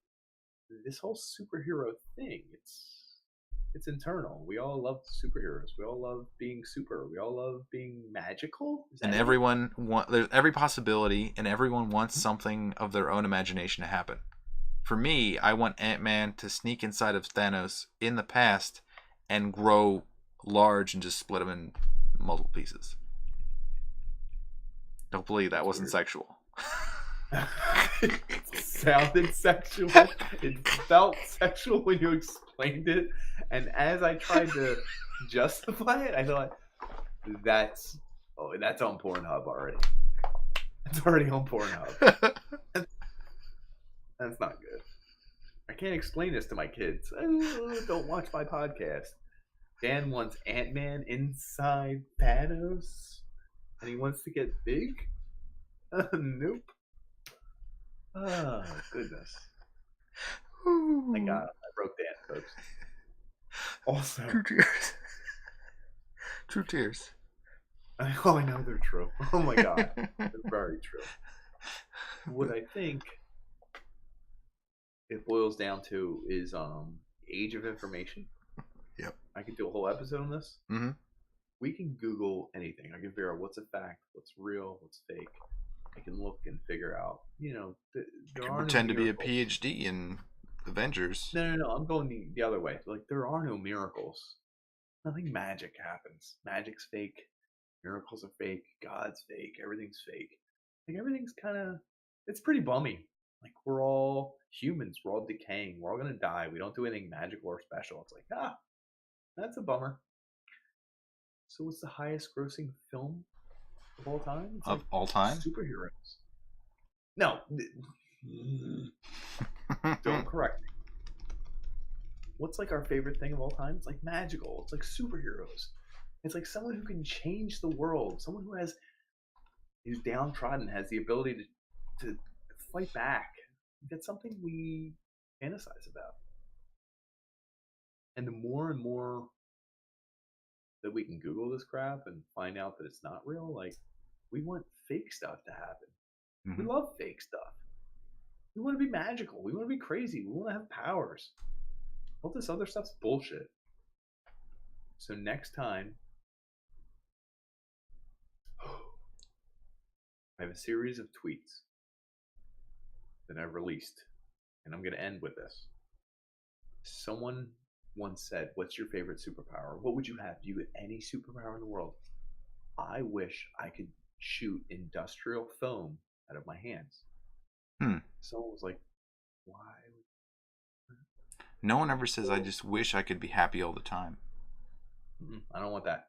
this whole superhero thing, it's internal. We all love superheroes. We all love being super. We all love being magical. And everyone there's every possibility, and everyone wants something of their own imagination to happen. For me, I want Ant-Man to sneak inside of Thanos in the past and grow large and just split him in multiple pieces. Hopefully that wasn't sexual. It sounded sexual. It felt sexual when you explained it. And as I tried to justify it, I thought, that's on Pornhub already. It's already on Pornhub. That's not good. I can't explain this to my kids. Don't watch my podcast. Dan wants Ant-Man inside Thanos, and he wants to get big? Nope. Oh, goodness. I got it. I broke Dan, folks. Also, True tears. Oh, I know they're true. Oh my god, they're very true. What I think it boils down to is age of information. Yep. I could do a whole episode on this. Mm-hmm. We can Google anything. I can figure out what's a fact, what's real, what's fake. I can look and figure out. I There can are no pretend to be a miracles. PhD in Avengers. No. I'm going the other way. Like there are no miracles. Nothing magic happens. Magic's fake. Miracles are fake. God's fake. Everything's fake. Like everything's kind of. It's pretty bummy. Like we're all humans. We're all decaying. We're all gonna die. We don't do anything magical or special. It's like that's a bummer. So what's the highest grossing film of all time? It's Of like all time? superheroes. No, don't correct me. What's like our favorite thing of all time? It's like magical. It's like superheroes. It's like someone who can change the world. Someone who's downtrodden, has the ability to fight back. That's something we fantasize about. And the more and more that we can Google this crap and find out that it's not real, like we want fake stuff to happen. We Mm-hmm. love fake stuff. We want to be magical. We want to be crazy. We want to have powers. All this other stuff's bullshit. So next time, I have a series of tweets that I've released, and I'm going to end with this. Someone once said, "What's your favorite superpower? What would you have? You get any superpower in the world?" I wish I could shoot industrial foam out of my hands. Hmm. Someone was like, "Why?" No one ever says, I just wish I could be happy all the time. I don't want that,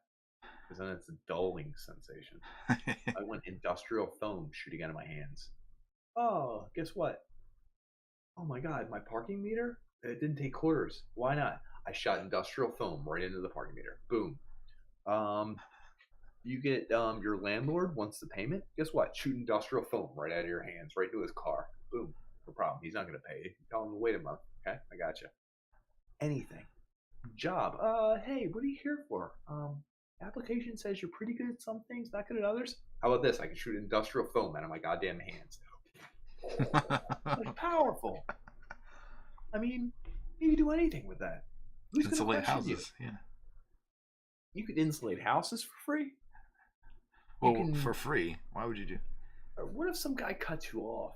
because then it's a dulling sensation. I want industrial foam shooting out of my hands. Oh, guess what? Oh my god, my parking meter? It didn't take quarters. Why not? I shot industrial foam right into the parking meter. Boom. You get your landlord wants the payment. Guess what? Shoot industrial foam right out of your hands, right into his car. Boom. No problem. He's not going to pay you. Tell him to wait a month. Okay, I got you. Anything. Job. Hey, what are you here for? Application says you're pretty good at some things, not good at others. How about this? I can shoot industrial foam out of my goddamn hands. Like powerful. I mean, you can do anything with that. Who's going to Insulate question you? houses, yeah. You can insulate houses for free. Well, for free. Why would you do? What if some guy cuts you off,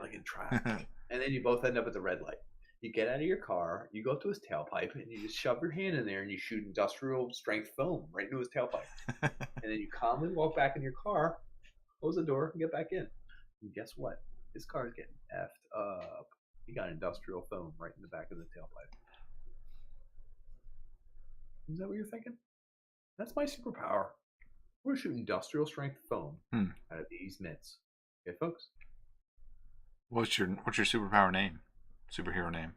like in traffic, and then you both end up at the red light? You get out of your car, you go up to his tailpipe, and you just shove your hand in there and you shoot industrial strength foam right into his tailpipe. And then you calmly walk back in your car, close the door, and get back in. And guess what? His car's getting effed up. He got industrial foam right in the back of the tailpipe. Is that what you're thinking? That's my superpower. We're gonna shoot industrial strength foam out of these mitts. Okay, folks? What's your superpower name? Superhero name?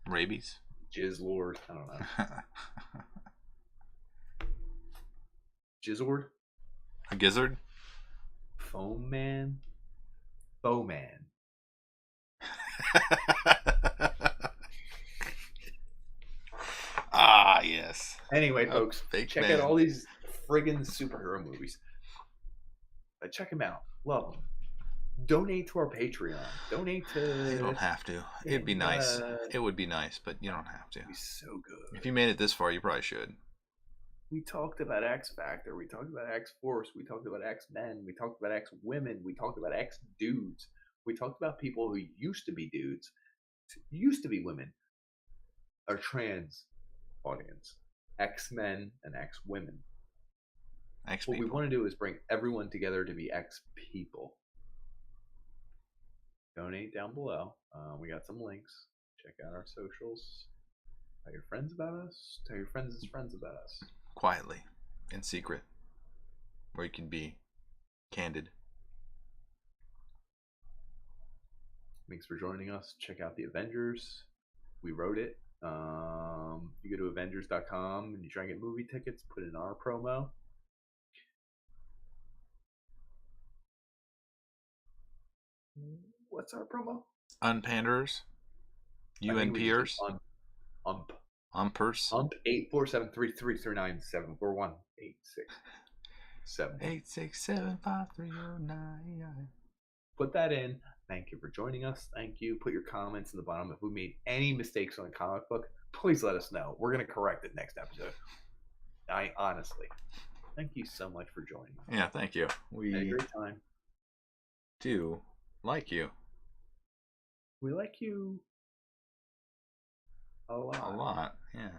Rabies? Jizz Lord. I don't know. Jizzord? A gizzard? Foam Man? Bowman. Ah, yes. Anyway, folks, check man. out all these friggin' superhero movies. Check them out. Love them. Donate to our Patreon. Donate to. You don't have to. It'd be nice. It would be nice, but you don't have to. It'd be so good. If you made it this far, you probably should. We talked about X Factor. We talked about X Force. We talked about X Men. We talked about X Women. We talked about X Dudes. We talked about people who used to be dudes, used to be women, are trans audience, X Men and X Women. What we want to do is bring everyone together to be X people. Donate down below. We got some links. Check out our socials. Tell your friends about us. Tell your friends' friends about us. Quietly, in secret, where you can be candid. Thanks for joining us. Check out the Avengers. We wrote it. You go to Avengers.com and you try and get movie tickets, put in our promo. What's our promo? Unpanderers? UnPers? UnP. Umpers. 8473339741867. 8675309. Put that in. Thank you for joining us. Thank you. Put your comments in the bottom. If we made any mistakes on the comic book, please let us know. We're going to correct it next episode. I honestly. Thank you so much for joining us. Yeah, thank you. We had a great time. Do like you. We like you a lot. A lot, yeah.